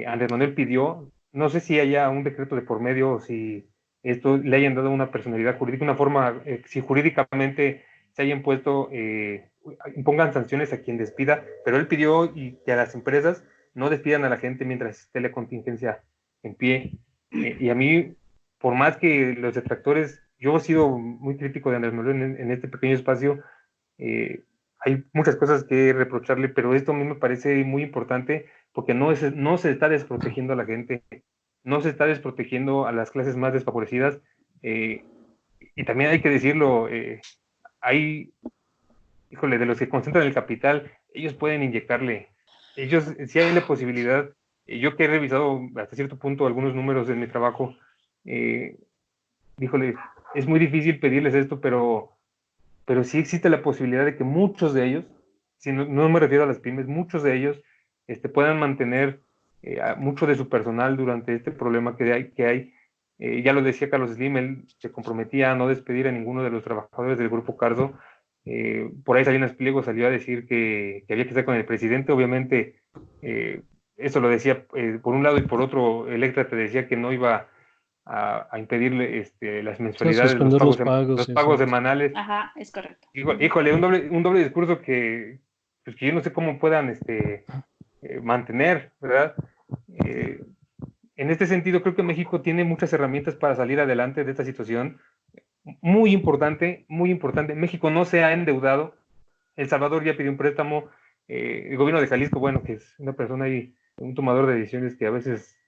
Andrés Manuel pidió, no sé si haya un decreto de por medio o si esto le hayan dado una personalidad jurídica, una forma, si jurídicamente se hayan puesto, impongan sanciones a quien despida, pero él pidió y que a las empresas no despidan a la gente mientras esté la contingencia en pie. Y a mí, por más que los detractores, yo he sido muy crítico de Andrés Manuel en este pequeño espacio, hay muchas cosas que reprocharle, pero esto a mí me parece muy importante porque no se está desprotegiendo a la gente, no se está desprotegiendo a las clases más desfavorecidas, y también hay que decirlo, hay, híjole, de los que concentran el capital, ellos pueden inyectarle, ellos, si hay la posibilidad, yo que he revisado hasta cierto punto algunos números en mi trabajo, híjole, es muy difícil pedirles esto, pero sí existe la posibilidad de que muchos de ellos, si no me refiero a las pymes, muchos de ellos puedan mantener mucho de su personal durante este problema que hay. Ya lo decía Carlos Slim, él se comprometía a no despedir a ninguno de los trabajadores del Grupo Carso. Por ahí Salinas Pliego salió a decir que había que estar con el presidente. Obviamente, eso lo decía por un lado, y por otro, Electra te decía que no iba a impedirle las mensualidades, suspender los pagos, los pagos semanales. Ajá, es correcto. Híjole, un doble discurso pues que yo no sé cómo puedan mantener, ¿verdad? En este sentido, creo que México tiene muchas herramientas para salir adelante de esta situación. Muy importante, muy importante. México no se ha endeudado. El Salvador ya pidió un préstamo. El gobierno de Jalisco, bueno, que es una persona y un tomador de decisiones que a veces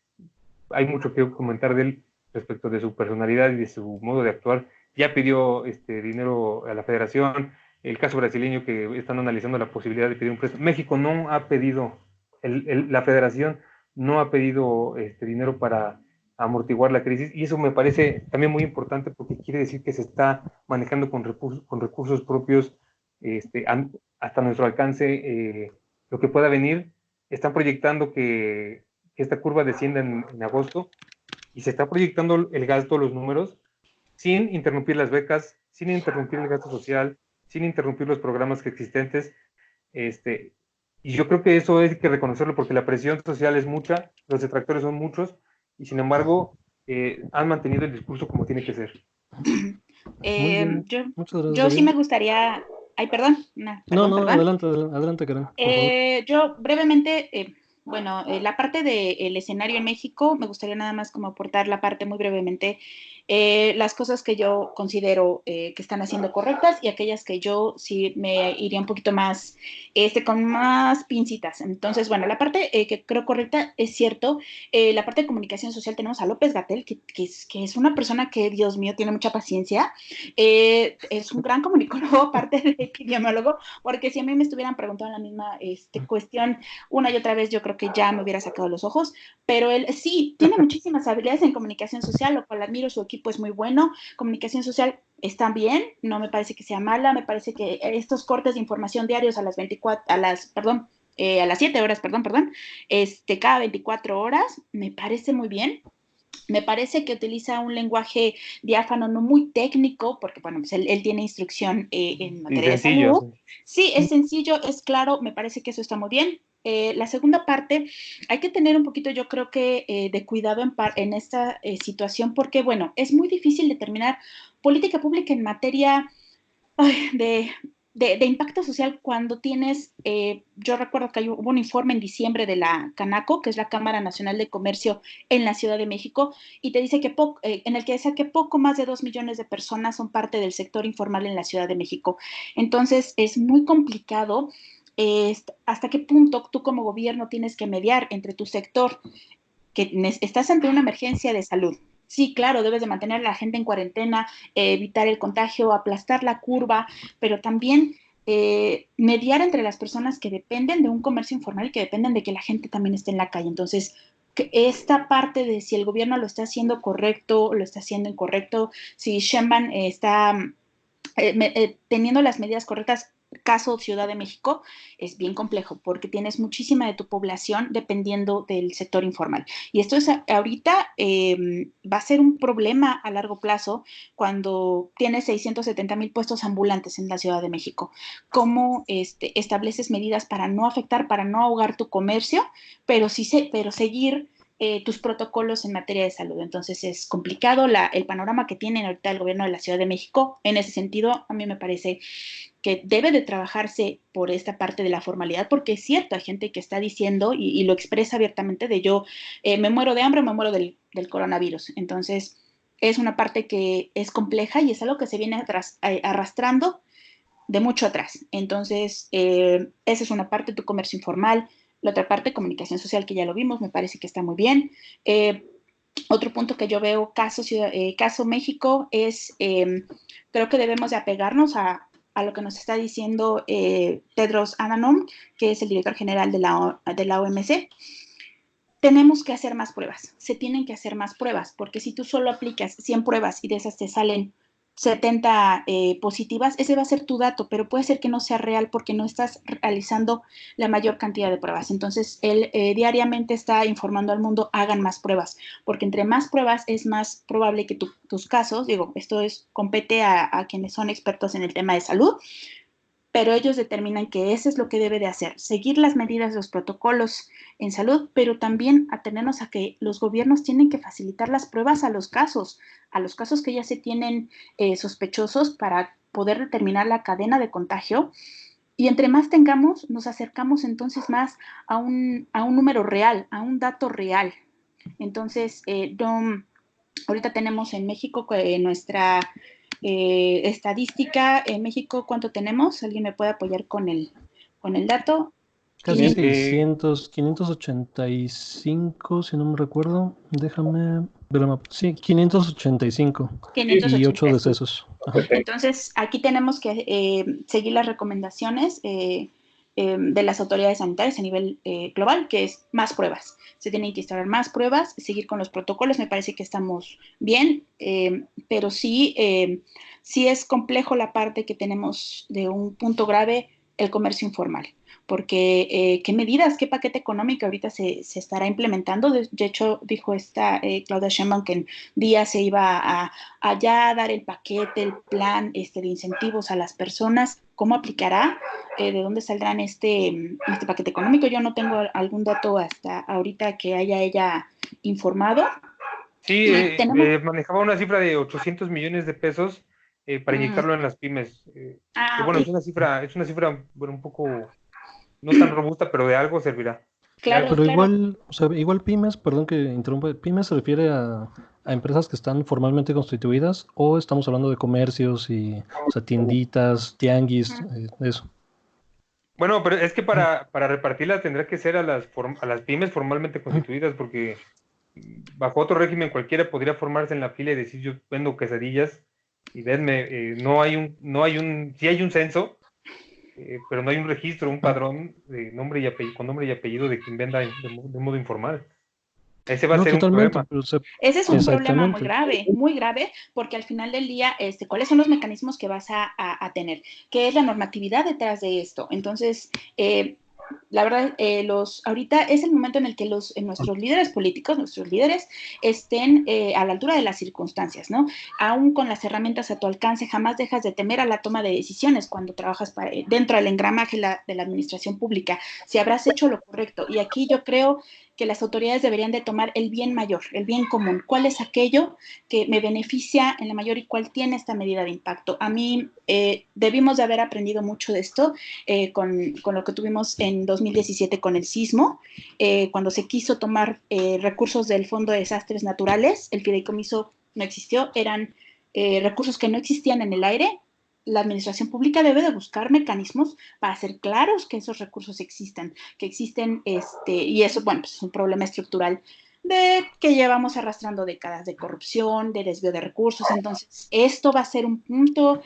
hay mucho que comentar de él respecto de su personalidad y de su modo de actuar. Ya pidió dinero a la federación. El caso brasileño, que están analizando la posibilidad de pedir un préstamo. México no ha pedido, la federación no ha pedido dinero para amortiguar la crisis, y eso me parece también muy importante porque quiere decir que se está manejando con recursos propios hasta nuestro alcance lo que pueda venir. Están proyectando que esta curva descienda en agosto, y se está proyectando el gasto, los números, sin interrumpir las becas, sin interrumpir el gasto social, sin interrumpir los programas existentes. Y yo creo que eso hay que reconocerlo porque la presión social es mucha, los detractores son muchos, y sin embargo han mantenido el discurso como tiene que ser. Muy bien, Yo, muchas gracias, yo sí David. me gustaría, ay, perdón, No, perdón, perdón. adelante, adelante, Karen, por favor. Yo brevemente, bueno, la parte del escenario en México, me gustaría nada más como aportar la parte muy brevemente, las cosas que yo considero que están haciendo correctas y aquellas que yo sí me iría un poquito más, con más pincitas. Entonces, bueno, la parte que creo correcta es cierto, la parte de comunicación social tenemos a López-Gatell, que es una persona que, Dios mío, tiene mucha paciencia, es un gran comunicólogo, aparte de epidemiólogo, porque si a mí me estuvieran preguntando la misma cuestión una y otra vez, yo creo que ya me hubiera sacado los ojos, pero él sí tiene muchísimas habilidades en comunicación social, lo cual admiro, su equipo es muy bueno, comunicación social está bien, no me parece que sea mala, me parece que estos cortes de información diarios a las 24, a las 7 horas, cada 24 horas, me parece muy bien. Me parece que utiliza un lenguaje diáfano, no muy técnico, porque bueno, pues él tiene instrucción en Y materia de sencillo. salud. Sí, es sencillo, es claro, me parece que eso está muy bien. La segunda parte, hay que tener un poquito, yo creo que, de cuidado en esta situación, porque bueno, es muy difícil determinar política pública en materia de, de impacto social cuando tienes, yo recuerdo que hubo un informe en diciembre de la Canaco, que es la Cámara Nacional de Comercio en la Ciudad de México, y te dice que en el que dice que poco más de 2 millones de personas son parte del sector informal en la Ciudad de México. Entonces, es muy complicado hasta qué punto tú como gobierno tienes que mediar entre tu sector, que estás ante una emergencia de salud. Sí, claro, debes de mantener a la gente en cuarentena, evitar el contagio, aplastar la curva, pero también mediar entre las personas que dependen de un comercio informal y que dependen de que la gente también esté en la calle. Entonces, que esta parte de si el gobierno lo está haciendo correcto, lo está haciendo incorrecto, si Sheinbaum está teniendo las medidas correctas, caso Ciudad de México, es bien complejo porque tienes muchísima de tu población dependiendo del sector informal. Y esto es ahorita va a ser un problema a largo plazo cuando tienes 670,000 puestos ambulantes en la Ciudad de México. ¿Cómo estableces medidas para no afectar, para no ahogar tu comercio, pero seguir tus protocolos en materia de salud? Entonces es complicado el panorama que tiene ahorita el gobierno de la Ciudad de México. En ese sentido, a mí me parece que debe de trabajarse por esta parte de la formalidad, porque es cierto, hay gente que está diciendo y lo expresa abiertamente de yo me muero de hambre, me muero del coronavirus. Entonces es una parte que es compleja y es algo que se viene arrastrando de mucho atrás. Entonces, esa es una parte, tu comercio informal. La otra parte, comunicación social, que ya lo vimos, me parece que está muy bien. Otro punto que yo veo, caso México, es, creo que debemos de apegarnos a lo que nos está diciendo Tedros Adhanom, que es el director general de la OMC. Tenemos que hacer más pruebas, se tienen que hacer más pruebas, porque si tú solo aplicas 100 pruebas y de esas te salen 70 positivas, ese va a ser tu dato, pero puede ser que no sea real porque no estás realizando la mayor cantidad de pruebas. Entonces, él diariamente está informando al mundo, hagan más pruebas, porque entre más pruebas es más probable que tus casos, digo, compete a quienes son expertos en el tema de salud, pero ellos determinan que eso es lo que debe de hacer, seguir las medidas, los protocolos en salud, pero también atenernos a que los gobiernos tienen que facilitar las pruebas a los casos que ya se tienen sospechosos para poder determinar la cadena de contagio. Y entre más tengamos, nos acercamos entonces más a un número real, a un dato real. Entonces, ahorita tenemos en México nuestra estadística. En México, ¿cuánto tenemos? ¿Alguien me puede apoyar con el dato? Casi 500. 600, 585, si no me recuerdo. Déjame ver el mapa. Sí, 585 y 8 585. decesos. Ajá. Entonces, aquí tenemos que seguir las recomendaciones de las autoridades sanitarias a nivel global, que es más pruebas. Se tienen que instalar más pruebas, seguir con los protocolos. Me parece que estamos bien, pero sí es complejo la parte que tenemos de un punto grave, el comercio informal. Porque qué medidas, qué paquete económico ahorita se estará implementando. De hecho, dijo esta Claudia Sheinbaum que en días se iba a ya dar el paquete, el plan de incentivos a las personas. cómo aplicará, de dónde saldrán este paquete económico. Yo no tengo algún dato hasta ahorita que haya ella informado. Sí, manejaba una cifra de 800 millones de pesos para inyectarlo en las pymes. Que bueno, okay. es una cifra, bueno, un poco no tan robusta, pero de algo servirá. Claro, Pero claro. igual, o sea, igual pymes, perdón que interrumpa, pymes se refiere a empresas que están formalmente constituidas o estamos hablando de comercios y, o sea, tienditas, tianguis, eso. Bueno, pero es que para repartirla tendrá que ser a las pymes formalmente constituidas, porque bajo otro régimen cualquiera podría formarse en la fila y decir yo vendo quesadillas y vedme, sí hay un censo, pero no hay un registro, un padrón de nombre y apellido, con nombre y apellido de quien venda de modo informal. Ese va a No, ser un totalmente, problema. pero, o sea, Ese es un problema exactamente. muy grave, porque al final del día, ¿cuáles son los mecanismos que vas a tener? ¿Qué es la normatividad detrás de esto? Entonces, la verdad, ahorita es el momento en el que nuestros líderes políticos, nuestros líderes, estén a la altura de las circunstancias, ¿no? Aún con las herramientas a tu alcance, jamás dejas de temer a la toma de decisiones cuando trabajas dentro del engramaje de la administración pública, si habrás hecho lo correcto. Y aquí yo creo que las autoridades deberían de tomar el bien mayor, el bien común. ¿Cuál es aquello que me beneficia en la mayor y cuál tiene esta medida de impacto? A mí debimos de haber aprendido mucho de esto con lo que tuvimos en 2017 con el sismo, cuando se quiso tomar recursos del Fondo de Desastres Naturales, el fideicomiso no existió, eran recursos que no existían en el aire. La administración pública debe de buscar mecanismos para hacer claros que esos recursos existan, que existen, y eso, bueno, pues es un problema estructural que llevamos arrastrando décadas de corrupción, de desvío de recursos. Entonces, esto va a ser un punto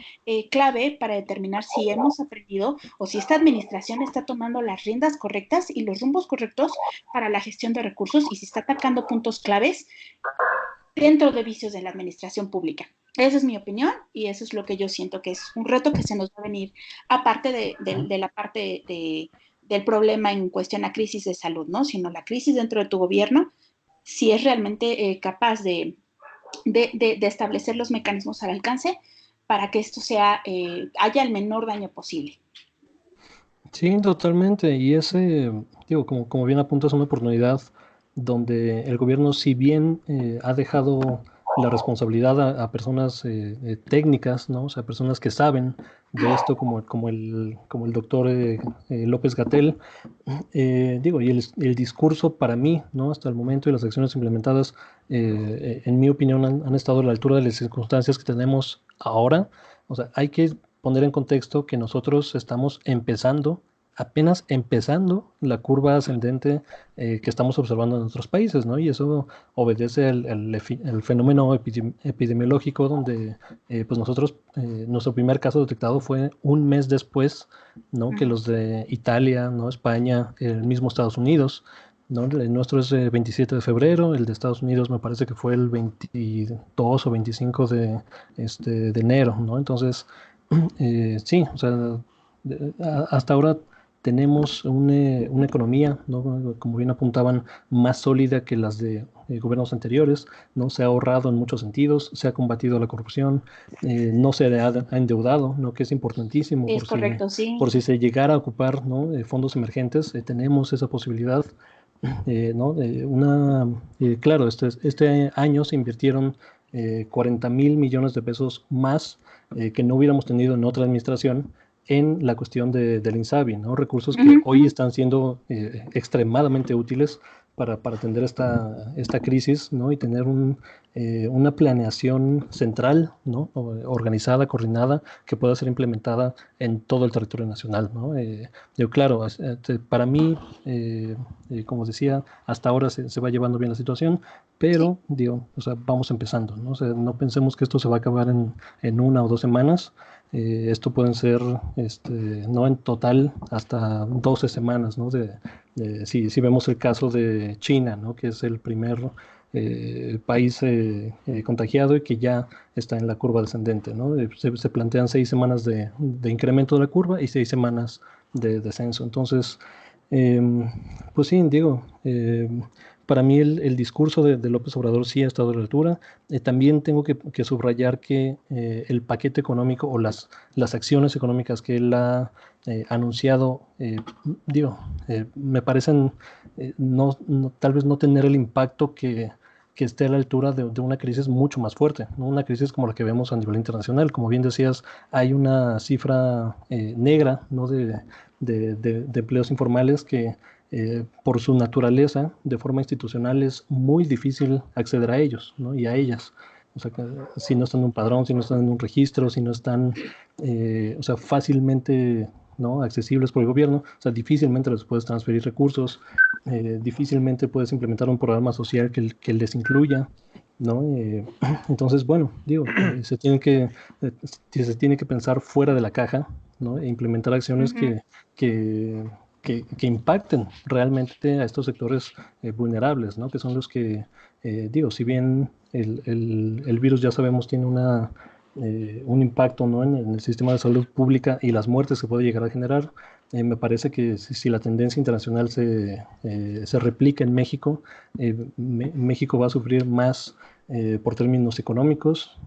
clave para determinar si hemos aprendido o si esta administración está tomando las riendas correctas y los rumbos correctos para la gestión de recursos y si está atacando puntos claves dentro de vicios de la administración pública. Esa es mi opinión y eso es lo que yo siento que es un reto que se nos va a venir, aparte de la parte del problema en cuestión a crisis de salud, ¿no? Sino la crisis dentro de tu gobierno, si es realmente capaz de establecer los mecanismos al alcance para que esto haya el menor daño posible. Sí, totalmente. Y ese, digo, como bien apuntas, es una oportunidad donde el gobierno, si bien ha dejado la responsabilidad a personas técnicas, ¿no? O sea, personas que saben de esto, como el doctor López Gatell, digo, y el discurso para mí, ¿no? Hasta el momento y las acciones implementadas, en mi opinión, han estado a la altura de las circunstancias que tenemos ahora. O sea, hay que poner en contexto que nosotros estamos apenas empezando la curva ascendente que estamos observando en otros países, ¿no? Y eso obedece al fenómeno epidemiológico donde pues nosotros, nuestro primer caso detectado fue un mes después, ¿no? Que los de Italia, ¿no? España, el mismo Estados Unidos. ¿No? El nuestro es el 27 de febrero, el de Estados Unidos me parece que fue el 22 o 25 de enero, ¿no? Entonces, sí, o sea, hasta ahora tenemos una economía, ¿no? Como bien apuntaban, más sólida que las de gobiernos anteriores, ¿no? Se ha ahorrado en muchos sentidos, se ha combatido la corrupción, no se ha endeudado, ¿no? Que es importantísimo Es correcto, sí. por si se llegara a ocupar, ¿no? Fondos emergentes, tenemos esa posibilidad. ¿No? Claro, este año se invirtieron 40,000 millones de pesos más que no hubiéramos tenido en otra administración en la cuestión del INSABI, ¿no? Recursos que hoy están siendo extremadamente útiles para atender esta crisis, ¿no? Y tener una planeación central, ¿no? Organizada, coordinada, que pueda ser implementada en todo el territorio nacional, ¿no? Claro, para mí, como decía, hasta ahora se va llevando bien la situación, pero, digo, o sea, vamos empezando, ¿no? O sea, no pensemos que esto se va a acabar en 1 o 2 semanas. Esto pueden ser, no en total, hasta 12 semanas, ¿no? Si vemos el caso de China, ¿no? Que es el primer país contagiado y que ya está en la curva descendente, ¿no? Se plantean 6 semanas de incremento de la curva y 6 semanas de descenso. Entonces, pues sí, digo, para mí el discurso de López Obrador sí ha estado a la altura. También tengo que subrayar que el paquete económico o las acciones económicas que él ha anunciado, digo, me parecen tal vez no tener el impacto que esté a la altura de una crisis mucho más fuerte, ¿no? Una crisis como la que vemos a nivel internacional. Como bien decías, hay una cifra negra, ¿no? de empleos informales que por su naturaleza, de forma institucional, es muy difícil acceder a ellos, ¿no? Y a ellas. O sea, que si no están en un padrón, si no están en un registro, si no están, o sea, fácilmente, ¿no? accesibles por el gobierno, o sea, difícilmente les puedes transferir recursos, difícilmente puedes implementar un programa social que les incluya, ¿no? Entonces, bueno, digo, se tiene que pensar fuera de la caja, ¿no? E implementar acciones Ujú. que, que impacten realmente a estos sectores vulnerables, ¿no? Que son los que, digo, si bien el virus ya sabemos tiene un impacto, ¿no? en el sistema de salud pública y las muertes que puede llegar a generar, me parece que si la tendencia internacional se replica en México, México va a sufrir más por términos económicos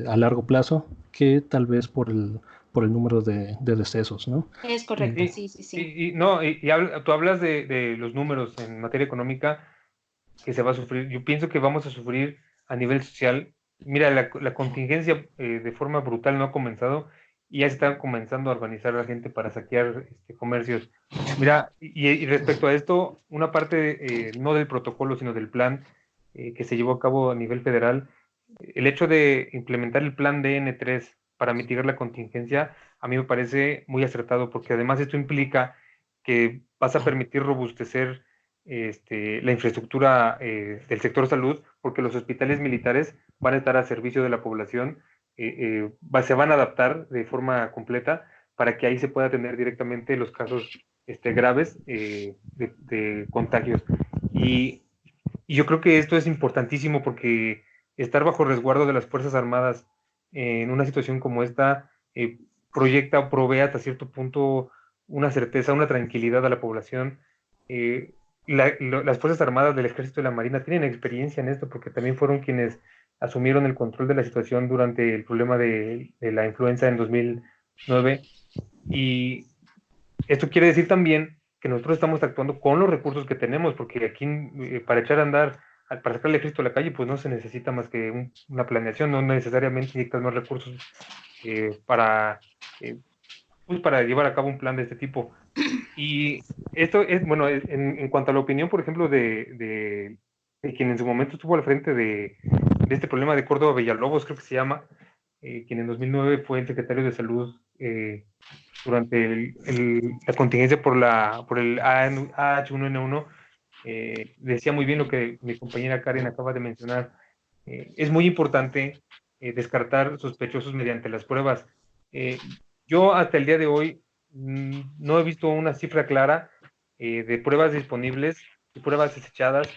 a largo plazo que tal vez por el número de decesos, ¿no? Es correcto, Eh, Y, sí, sí, sí. no, tú hablas de los números en materia económica que se va a sufrir. Yo pienso que vamos a sufrir a nivel social. Mira, la contingencia de forma brutal no ha comenzado y ya se está comenzando a organizar la gente para saquear comercios. Mira, y respecto a esto, una parte no del protocolo, sino del plan que se llevó a cabo a nivel federal, el hecho de implementar el plan DN3 para mitigar la contingencia, a mí me parece muy acertado, porque además esto implica que vas a permitir robustecer la infraestructura del sector salud, porque los hospitales militares van a estar a servicio de la población, se van a adaptar de forma completa para que ahí se pueda atender directamente los casos graves de contagios. Y, y yo creo que esto es importantísimo porque estar bajo resguardo de las Fuerzas Armadas en una situación como esta proyecta o provee hasta cierto punto una certeza, una tranquilidad a la población. Eh, las Fuerzas Armadas del Ejército y la Marina tienen experiencia en esto porque también fueron quienes asumieron el control de la situación durante el problema de la influenza en 2009. Y esto quiere decir también que nosotros estamos actuando con los recursos que tenemos, porque aquí para echar a andar, para sacarle a Cristo a la calle, pues no se necesita más que una planeación, no necesariamente necesitas más recursos para, eh, pues para llevar a cabo un plan de este tipo. Y esto es, bueno, en cuanto a la opinión, por ejemplo, de quien en su momento estuvo al frente de este problema de Córdoba Villalobos, creo que se llama, quien en 2009 fue el secretario de Salud durante la contingencia por el H1N1, decía muy bien lo que mi compañera Karen acaba de mencionar. Es muy importante descartar sospechosos mediante las pruebas. Yo hasta el día de hoy no he visto una cifra clara de pruebas disponibles y pruebas desechadas,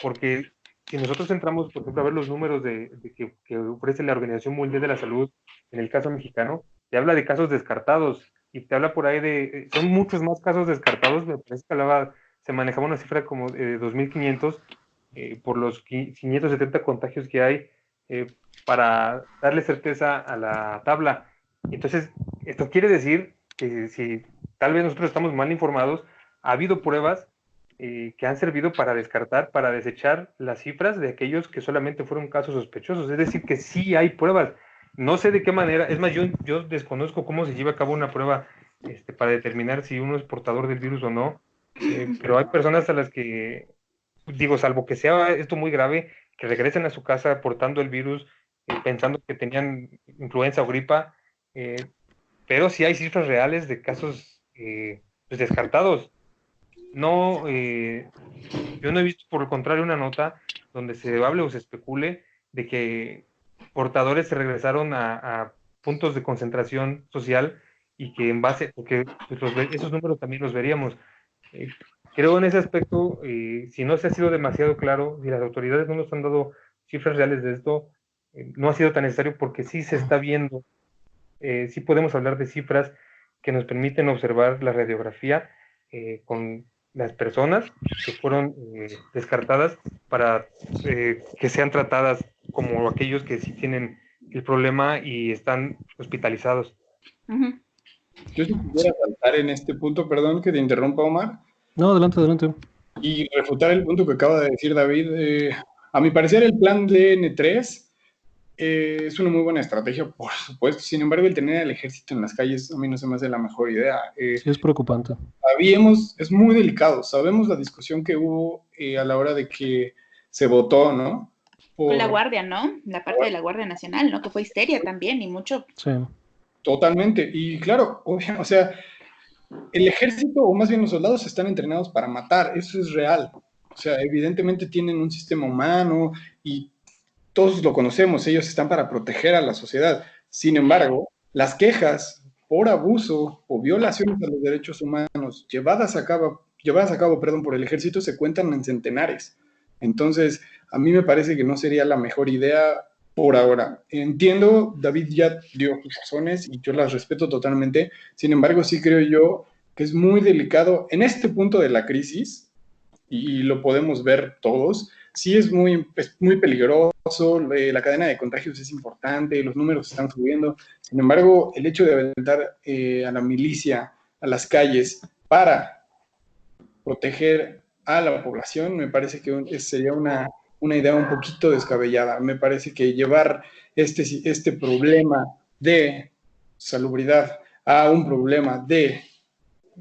porque si nosotros entramos, por ejemplo, a ver los números que ofrece la Organización Mundial de la Salud, en el caso mexicano, te habla de casos descartados y te habla por ahí son muchos más casos descartados, me parece que se manejaba una cifra como de 2.500 por los 570 contagios que hay para darle certeza a la tabla. Entonces, esto quiere decir que si tal vez nosotros estamos mal informados, ha habido pruebas que han servido para descartar, para desechar las cifras de aquellos que solamente fueron casos sospechosos. Es decir, que sí hay pruebas. No sé de qué manera, es más, yo desconozco cómo se lleva a cabo una prueba para determinar si uno es portador del virus o no, pero hay personas a las que, digo, salvo que sea esto muy grave, que regresen a su casa portando el virus, pensando que tenían influenza o gripa, pero sí hay cifras reales de casos pues descartados. No, yo no he visto, por el contrario, una nota donde se hable o se especule de que portadores se regresaron a puntos de concentración social y que en base, porque pues, esos números también los veríamos. Eh, Creo en ese aspecto, si no se ha sido demasiado claro, si las autoridades no nos han dado cifras reales de esto, no ha sido tan necesario porque sí se está viendo, sí podemos hablar de cifras que nos permiten observar la radiografía con las personas que fueron descartadas para que sean tratadas como aquellos que sí tienen el problema y están hospitalizados. Ujú. Yo sí quisiera saltar en este punto, perdón que te interrumpa, Omar, No, adelante, adelante. y refutar el punto que acaba de decir David. A mi parecer, el plan de N3 es una muy buena estrategia, por supuesto. Sin embargo, el tener al ejército en las calles a mí no se me hace la mejor idea. Sí, es preocupante. Es muy delicado. Sabemos la discusión que hubo a la hora de que se votó, ¿no? Con la Guardia, ¿no? La parte de la Guardia Nacional, ¿no? Que fue histeria también y mucho. Sí. Totalmente. Y claro, o sea, el ejército, o más bien los soldados, están entrenados para matar. Eso es real. O sea, evidentemente tienen un sistema humano y todos lo conocemos. Ellos están para proteger a la sociedad. Sin embargo, las quejas por abuso o violaciones a los derechos humanos llevadas a cabo, perdón, por el ejército se cuentan en centenares. Entonces, a mí me parece que no sería la mejor idea por ahora. Entiendo, David ya dio sus razones y yo las respeto totalmente. Sin embargo, sí creo yo que es muy delicado en este punto de la crisis, y lo podemos ver todos, sí es muy peligroso, la cadena de contagios es importante, los números están subiendo. Sin embargo, el hecho de aventar a la milicia a las calles para proteger a la población me parece que sería una idea un poquito descabellada. Me parece que llevar este problema de salubridad a un problema de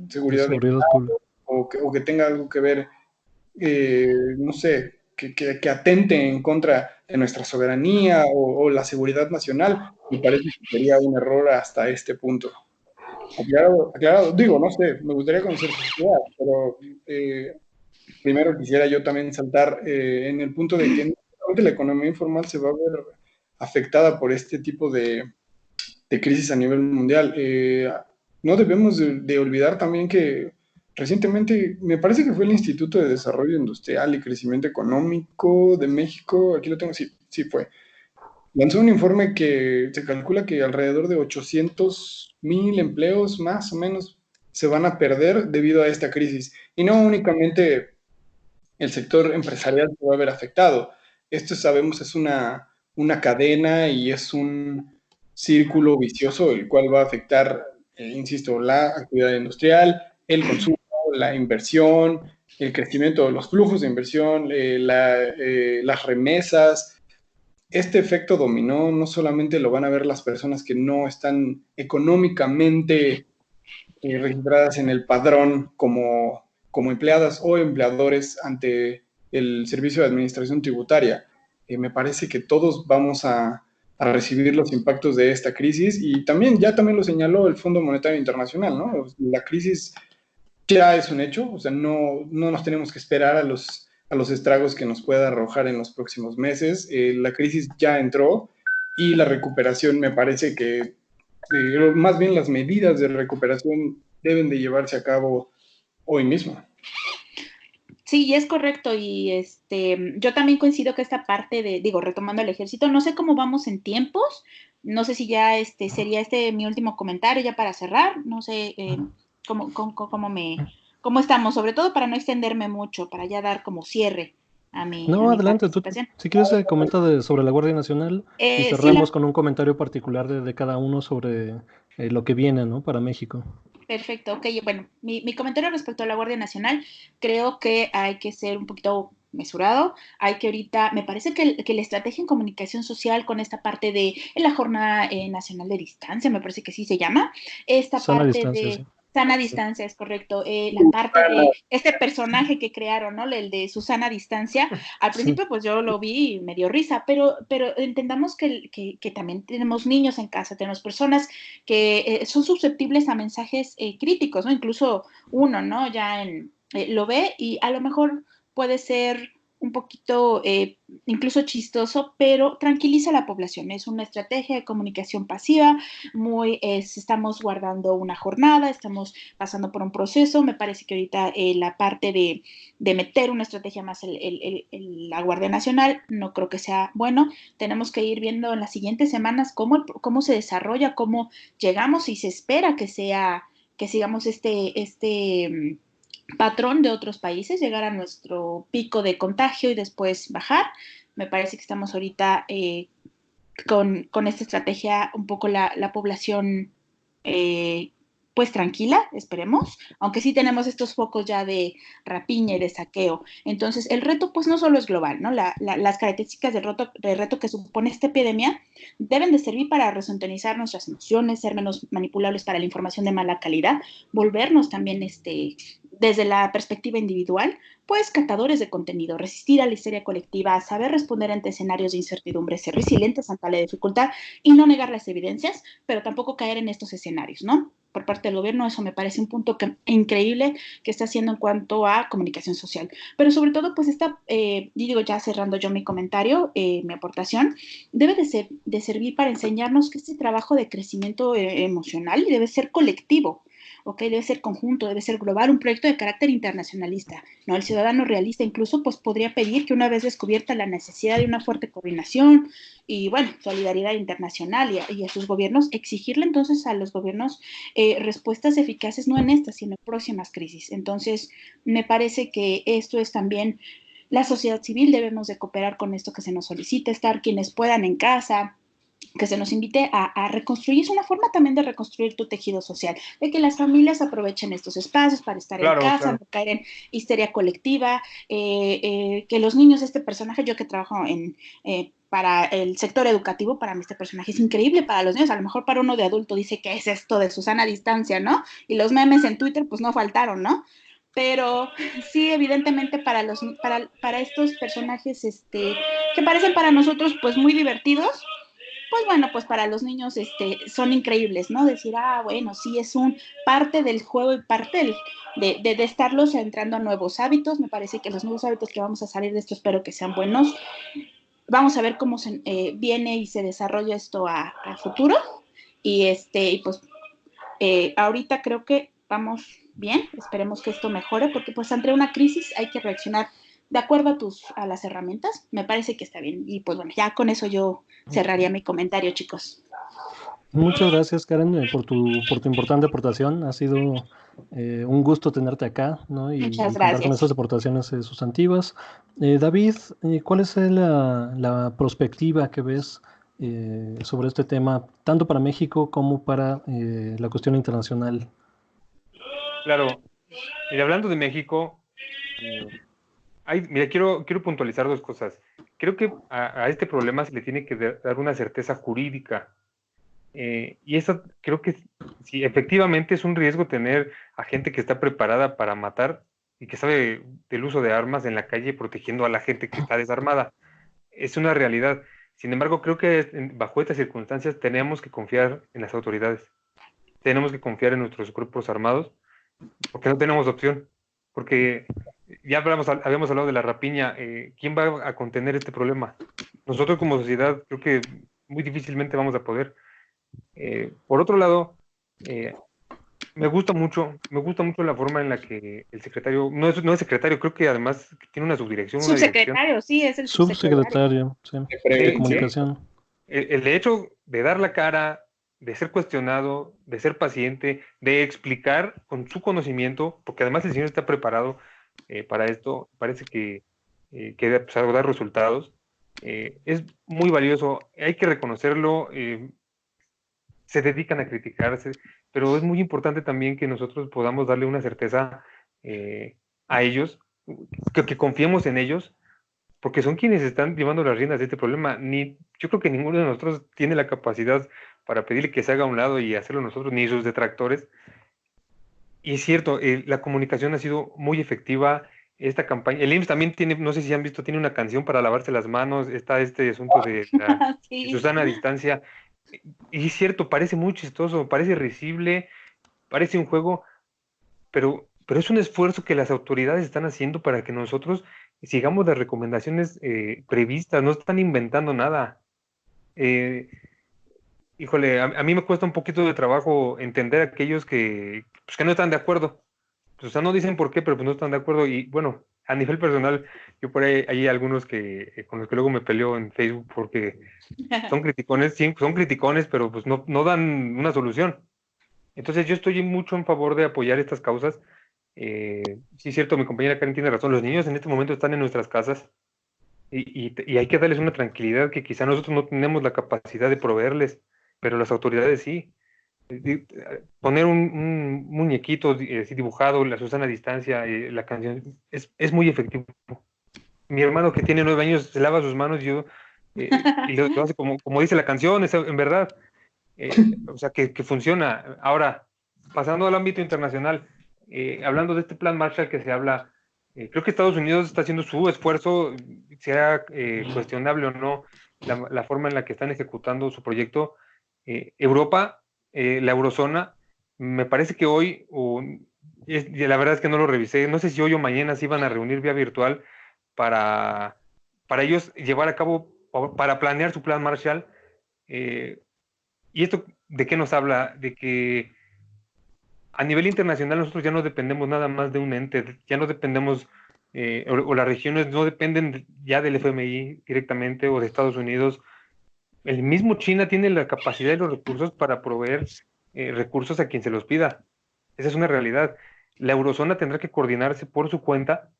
seguridad, Seguridad pública. o que tenga algo que ver, no sé, que atente en contra de nuestra soberanía o la seguridad nacional, me parece que sería un error hasta este punto. Aclarado, digo, no sé, me gustaría conocer su idea, pero primero quisiera yo también saltar en el punto de que no solamente la economía informal se va a ver afectada por este tipo de crisis a nivel mundial. No debemos de olvidar también que recientemente, me parece que fue el Instituto de Desarrollo Industrial y Crecimiento Económico de México, aquí lo tengo, sí, sí fue, lanzó un informe que se calcula que alrededor de 800,000 empleos más o menos se van a perder debido a esta crisis. Y no únicamente el sector empresarial se va a ver afectado. Esto sabemos es una cadena y es un círculo vicioso el cual va a afectar, insisto, la actividad industrial, el consumo, la inversión, el crecimiento de los flujos de inversión, las remesas. Este efecto dominó no solamente lo van a ver las personas que no están económicamente registradas en el padrón como empleadas o empleadores ante el Servicio de Administración Tributaria. Me parece que todos vamos a recibir los impactos de esta crisis y también lo señaló el Fondo Monetario Internacional, ¿no? La crisis ya es un hecho, o sea, no nos tenemos que esperar a los estragos que nos pueda arrojar en los próximos meses. La crisis ya entró y la recuperación me parece que más bien las medidas de recuperación deben de llevarse a cabo hoy mismo. Sí, es correcto y yo también coincido que esta parte retomando el ejército, no sé cómo vamos en tiempos, no sé si ya sería mi último comentario ya para cerrar, no sé cómo estamos, sobre todo para no extenderme mucho, para ya dar como cierre a No, mi adelante, tú, participación. si quieres, comenta sobre la Guardia Nacional y Sí, cerramos con un comentario particular de cada uno sobre lo que viene, ¿no? Para México. perfecto, ok, bueno, mi comentario respecto a la Guardia Nacional, creo que hay que ser un poquito mesurado, hay que ahorita, me parece que la estrategia en comunicación social con esta parte de la Jornada Nacional de Distancia, me parece que sí se llama, esta Sana parte distancia, de sí. sana distancia, es correcto, la parte de este personaje que crearon, ¿no? El de Susana Distancia, al principio Sí. pues yo lo vi y me dio risa, pero entendamos que también tenemos niños en casa, tenemos personas que son susceptibles a mensajes críticos, ¿no? Incluso uno, ¿no? Ya lo ve y a lo mejor puede ser un poquito incluso chistoso, pero tranquiliza a la población. Es una estrategia de comunicación pasiva, estamos guardando una jornada, estamos pasando por un proceso. Me parece que ahorita la parte de meter una estrategia más la Guardia Nacional no creo que sea bueno. Tenemos que ir viendo en las siguientes semanas cómo se desarrolla, cómo llegamos y se espera que sigamos patrón de otros países, llegar a nuestro pico de contagio y después bajar. Me parece que estamos ahorita con esta estrategia un poco la población pues tranquila, esperemos, aunque sí tenemos estos focos ya de rapiña y de saqueo. Entonces, el reto pues no solo es global, ¿no? Las características del reto que supone esta epidemia deben de servir para resintonizar nuestras emociones, ser menos manipulables para la información de mala calidad, volvernos también desde la perspectiva individual, pues catadores de contenido, resistir a la histeria colectiva, saber responder ante escenarios de incertidumbre, ser resilientes ante la dificultad y no negar las evidencias, pero tampoco caer en estos escenarios, ¿no? Por parte del gobierno, eso me parece un punto increíble que está haciendo en cuanto a comunicación social. Pero sobre todo, pues digo ya cerrando yo mi comentario, mi aportación, debe de servir para enseñarnos que este trabajo de crecimiento emocional debe ser colectivo, ¿ok? Debe ser conjunto, debe ser global, un proyecto de carácter internacionalista, ¿no? El ciudadano realista incluso pues podría pedir que una vez descubierta la necesidad de una fuerte coordinación y, bueno, solidaridad internacional y a sus gobiernos, exigirle entonces a los gobiernos respuestas eficaces no en esta, sino en próximas crisis. Entonces, me parece que esto es también la sociedad civil, debemos de cooperar con esto que se nos solicita, estar quienes puedan en casa, que se nos invite a reconstruir, es una forma también de reconstruir tu tejido social, de que las familias aprovechen estos espacios para estar en casa, no caer en histeria colectiva, que los niños, este personaje, yo que trabajo para el sector educativo, para mí este personaje es increíble para los niños, a lo mejor para uno de adulto dice, ¿qué es esto de Susana Distancia, no? Y los memes en Twitter pues no faltaron, ¿no? Pero sí, evidentemente para estos personajes que parecen para nosotros pues muy divertidos, pues bueno, pues para los niños son increíbles, ¿no? Decir, bueno, sí, es un parte del juego y parte de estarlos entrando a nuevos hábitos. Me parece que los nuevos hábitos que vamos a salir de esto espero que sean buenos. Vamos a ver cómo viene y se desarrolla esto a futuro. Y pues ahorita creo que vamos bien, esperemos que esto mejore, porque pues ante una crisis hay que reaccionar de acuerdo a las herramientas, me parece que está bien. Y pues bueno, ya con eso yo cerraría mi comentario, chicos. Muchas gracias, Karen, por tu importante aportación. Ha sido un gusto tenerte acá, ¿no? Muchas Y contar con estas gracias. aportaciones sustantivas. David, ¿cuál es la perspectiva que ves sobre este tema, tanto para México como para la cuestión internacional? Claro, y hablando de México, mira, quiero puntualizar dos cosas. Creo que a este problema se le tiene que dar una certeza jurídica. Y eso creo que sí, efectivamente es un riesgo tener a gente que está preparada para matar y que sabe del uso de armas en la calle protegiendo a la gente que está desarmada. Es una realidad. Sin embargo, creo que bajo estas circunstancias tenemos que confiar en las autoridades. Tenemos que confiar en nuestros grupos armados porque no tenemos opción. Porque ya habíamos hablado de la rapiña. ¿Quién va a contener este problema? Nosotros como sociedad creo que muy difícilmente vamos a poder. Por otro lado, me gusta mucho la forma en la que el secretario, no es secretario, creo que además tiene una subdirección, una dirección. Subsecretario, sí, es el subsecretario. Subsecretario, sí, de comunicación. El hecho de dar la cara, de ser cuestionado, de ser paciente, de explicar con su conocimiento, porque además el señor está preparado para esto, parece que pues, va a dar resultados. Es muy valioso, hay que reconocerlo. Se dedican a criticarse, pero es muy importante también que nosotros podamos darle una certeza a ellos, que confiemos en ellos, porque son quienes están llevando las riendas de este problema. Yo creo que ninguno de nosotros tiene la capacidad para pedirle que se haga a un lado y hacerlo nosotros, ni sus detractores. Y es cierto, la comunicación ha sido muy efectiva. Esta campaña, el IMSS también tiene, no sé si han visto, tiene una canción para lavarse las manos, está este asunto de Sí. Susana a distancia. Y es cierto, parece muy chistoso, parece risible, parece un juego, pero es un esfuerzo que las autoridades están haciendo para que nosotros sigamos las recomendaciones previstas, no están inventando nada. Híjole, a mí me cuesta un poquito de trabajo entender a aquellos pues, que no están de acuerdo. Pues, o sea, no dicen por qué, pero pues no están de acuerdo. Y bueno, a nivel personal, yo por ahí hay algunos con los que luego me peleo en Facebook porque son criticones, sí, son criticones, pero pues no dan una solución. Entonces yo estoy mucho en favor de apoyar estas causas. Sí, es cierto, mi compañera Karen tiene razón, los niños en este momento están en nuestras casas y hay que darles una tranquilidad que quizá nosotros no tenemos la capacidad de proveerles, pero las autoridades sí. Poner un muñequito así dibujado, la Susana a distancia, la canción, es muy efectivo. Mi hermano que tiene 9 años se lava sus manos y lo hace como dice la canción, es, en verdad. O sea, que funciona. Ahora, pasando al ámbito internacional, hablando de este plan Marshall que se habla, creo que Estados Unidos está haciendo su esfuerzo, sea cuestionable o no la forma en la que están ejecutando su proyecto. Europa, la eurozona, me parece que hoy, y la verdad es que no lo revisé, no sé si hoy o mañana se iban a reunir vía virtual para, para ellos llevar a cabo, para planear su plan Marshall. eh, ¿Y esto de qué nos habla? De que a nivel internacional nosotros ya no dependemos nada más de un ente, ya no dependemos, o las regiones no dependen ya del FMI directamente o de Estados Unidos. El mismo China tiene la capacidad y los recursos para proveer recursos a quien se los pida. Esa es una realidad. La eurozona tendrá que coordinarse por su cuenta,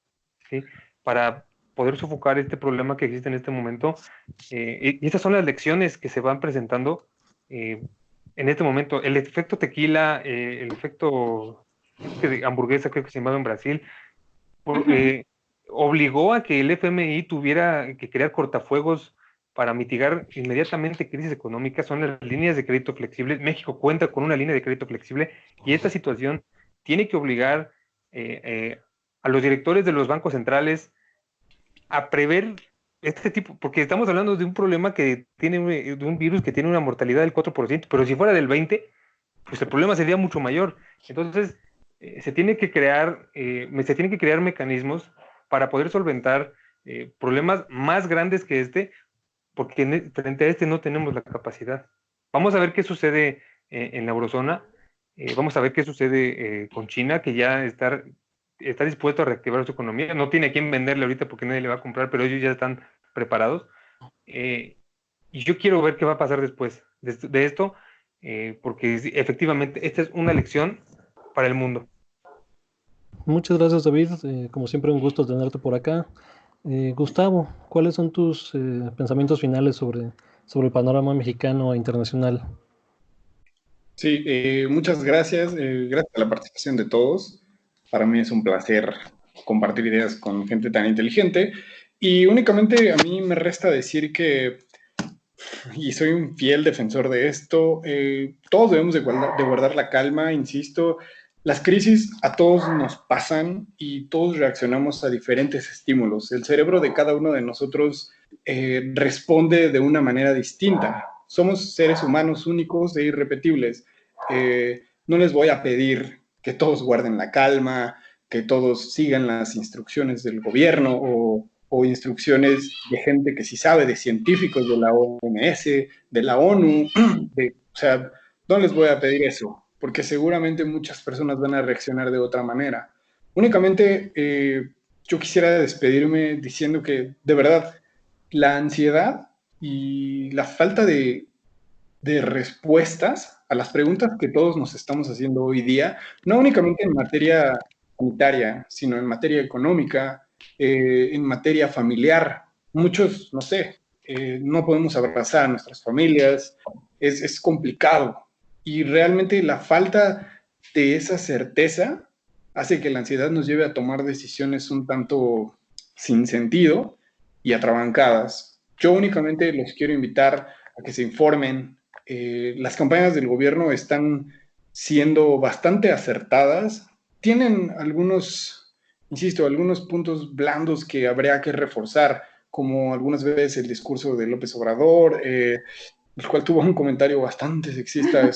¿sí? Para poder sofocar este problema que existe en este momento. Y estas son las lecciones que se van presentando en este momento. El efecto tequila, el efecto de hamburguesa, creo que se llamaba en Brasil, obligó a que el FMI tuviera que crear cortafuegos para mitigar inmediatamente crisis económicas. Son las líneas de crédito flexibles. México cuenta con una línea de crédito flexible y esta situación tiene que obligar a los directores de los bancos centrales a prever este tipo, porque estamos hablando de un problema que tiene, de un virus que tiene una mortalidad del 4%, pero si fuera del 20%, pues el problema sería mucho mayor. Entonces, se tienen que crear mecanismos para poder solventar problemas más grandes que este, porque frente a este no tenemos la capacidad. Vamos a ver qué sucede en la eurozona, vamos a ver qué sucede con China, que ya está dispuesto a reactivar su economía, no tiene a quién venderle ahorita porque nadie le va a comprar, pero ellos ya están preparados. Y yo quiero ver qué va a pasar después de esto, porque efectivamente esta es una lección para el mundo. Muchas gracias, David. Como siempre, un gusto tenerte por acá. Gustavo, ¿cuáles son tus pensamientos finales sobre el panorama mexicano e internacional? Sí, muchas gracias. Gracias a la participación de todos. Para mí es un placer compartir ideas con gente tan inteligente. Y únicamente a mí me resta decir que, y soy un fiel defensor de esto, todos debemos de guardar la calma, insisto. Las crisis a todos nos pasan y todos reaccionamos a diferentes estímulos. El cerebro de cada uno de nosotros responde de una manera distinta. Somos seres humanos únicos e irrepetibles. No les voy a pedir que todos guarden la calma, que todos sigan las instrucciones del gobierno o instrucciones de gente que sí sabe, de científicos de la OMS, de la ONU, o sea, no les voy a pedir eso, porque seguramente muchas personas van a reaccionar de otra manera. Únicamente yo quisiera despedirme diciendo que, de verdad, la ansiedad y la falta de respuestas a las preguntas que todos nos estamos haciendo hoy día, no únicamente en materia sanitaria, sino en materia económica, en materia familiar. Muchos, no sé, no podemos abrazar a nuestras familias, es complicado. Y realmente la falta de esa certeza hace que la ansiedad nos lleve a tomar decisiones un tanto sin sentido y atrabancadas. Yo únicamente los quiero invitar a que se informen. Las campañas del gobierno están siendo bastante acertadas. Tienen algunos, insisto, algunos puntos blandos que habría que reforzar, como algunas veces el discurso de López Obrador, el cual tuvo un comentario bastante sexista,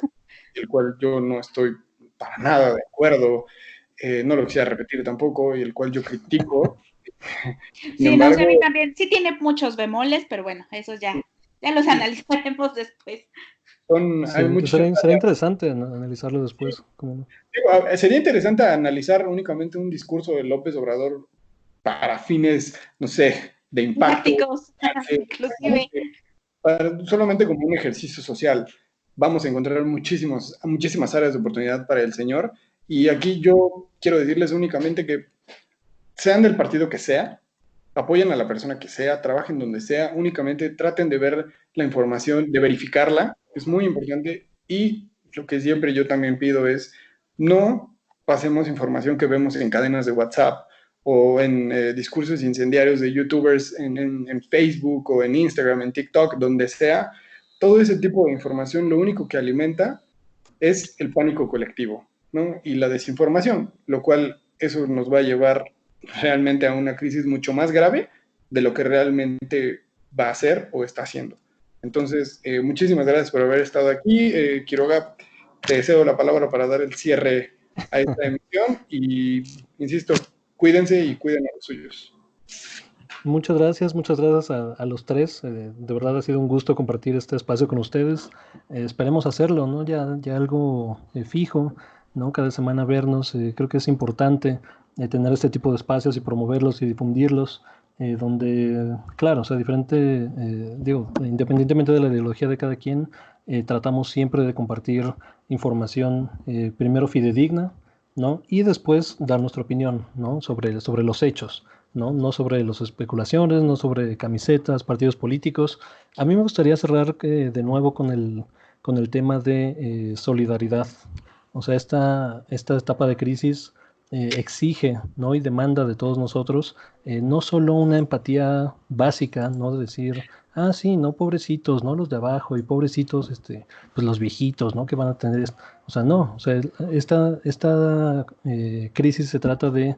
el cual yo no estoy para nada de acuerdo, no lo quisiera repetir tampoco, y el cual yo critico. Sin sí, embargo, no sé, a mí también, sí tiene muchos bemoles, pero bueno, esos ya los analizaremos después. Sería interesante analizarlo después. Sí. ¿Cómo no? Sería interesante analizar únicamente un discurso de López Obrador para fines, no sé, de impacto. Inclusive. Solamente como un ejercicio social. Vamos a encontrar muchísimas áreas de oportunidad para el señor Y aquí yo quiero decirles únicamente que sean del partido que sea, apoyen a la persona que sea, trabajen donde sea, únicamente traten de ver la información, de verificarla, es muy importante. Y lo que siempre yo también pido es, no pasemos información que vemos en cadenas de WhatsApp o en discursos incendiarios de YouTubers en Facebook o en Instagram, en TikTok, donde sea. Todo ese tipo de información lo único que alimenta es el pánico colectivo, ¿no? Y la desinformación, lo cual eso nos va a llevar realmente a una crisis mucho más grave de lo que realmente va a ser o está haciendo. Entonces, muchísimas gracias por haber estado aquí. Quiroga, te cedo la palabra para dar el cierre a esta emisión y, insisto, cuídense y cuiden a los suyos. Muchas gracias a los tres. De verdad ha sido un gusto compartir este espacio con ustedes. Esperemos hacerlo, ¿no? Ya algo fijo, ¿no? Cada semana vernos. Creo que es importante tener este tipo de espacios y promoverlos y difundirlos, donde, claro, o sea, digo, independientemente de la ideología de cada quien, tratamos siempre de compartir información primero fidedigna, ¿no? Y después dar nuestra opinión, ¿no? Sobre los hechos. ¿No? No sobre las especulaciones, no sobre camisetas, partidos políticos. A mí me gustaría cerrar de nuevo con el tema de solidaridad. O sea, esta etapa de crisis exige, ¿no? Y demanda de todos nosotros no solo una empatía básica, ¿no? De decir, ah, sí, no, pobrecitos, ¿no? Los de abajo y pobrecitos, pues los viejitos, ¿no? Que van a tener esto. O sea, no, o sea, esta crisis se trata de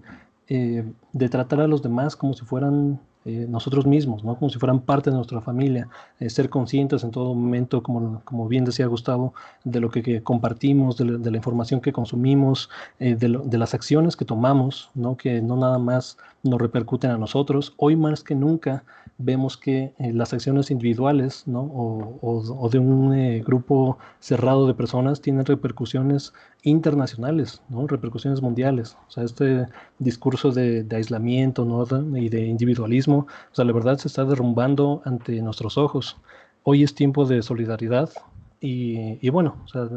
tratar a los demás como si fueran nosotros mismos, ¿no? Como si fueran parte de nuestra familia, ser conscientes en todo momento, como bien decía Gustavo, de lo que compartimos, de la información que consumimos, de las acciones que tomamos, ¿no? Que no nada más nos repercuten a nosotros. Hoy más que nunca vemos que las acciones individuales, ¿no? O de un grupo cerrado de personas tienen repercusiones internacionales, ¿no? Repercusiones mundiales. O sea, este discurso de aislamiento, ¿no? Y de individualismo, o sea, la verdad se está derrumbando ante nuestros ojos. Hoy es tiempo de solidaridad y bueno, o sea,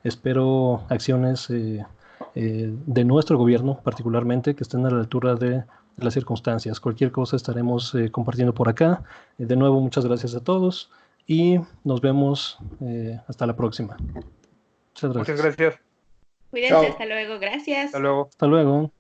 espero acciones de nuestro gobierno particularmente que estén a la altura de las circunstancias. Cualquier cosa estaremos compartiendo por acá. De nuevo, muchas gracias a todos y nos vemos hasta la próxima. Muchas gracias. Muchas gracias. Cuídense, Chao. hasta luego, gracias. Hasta luego. Hasta luego.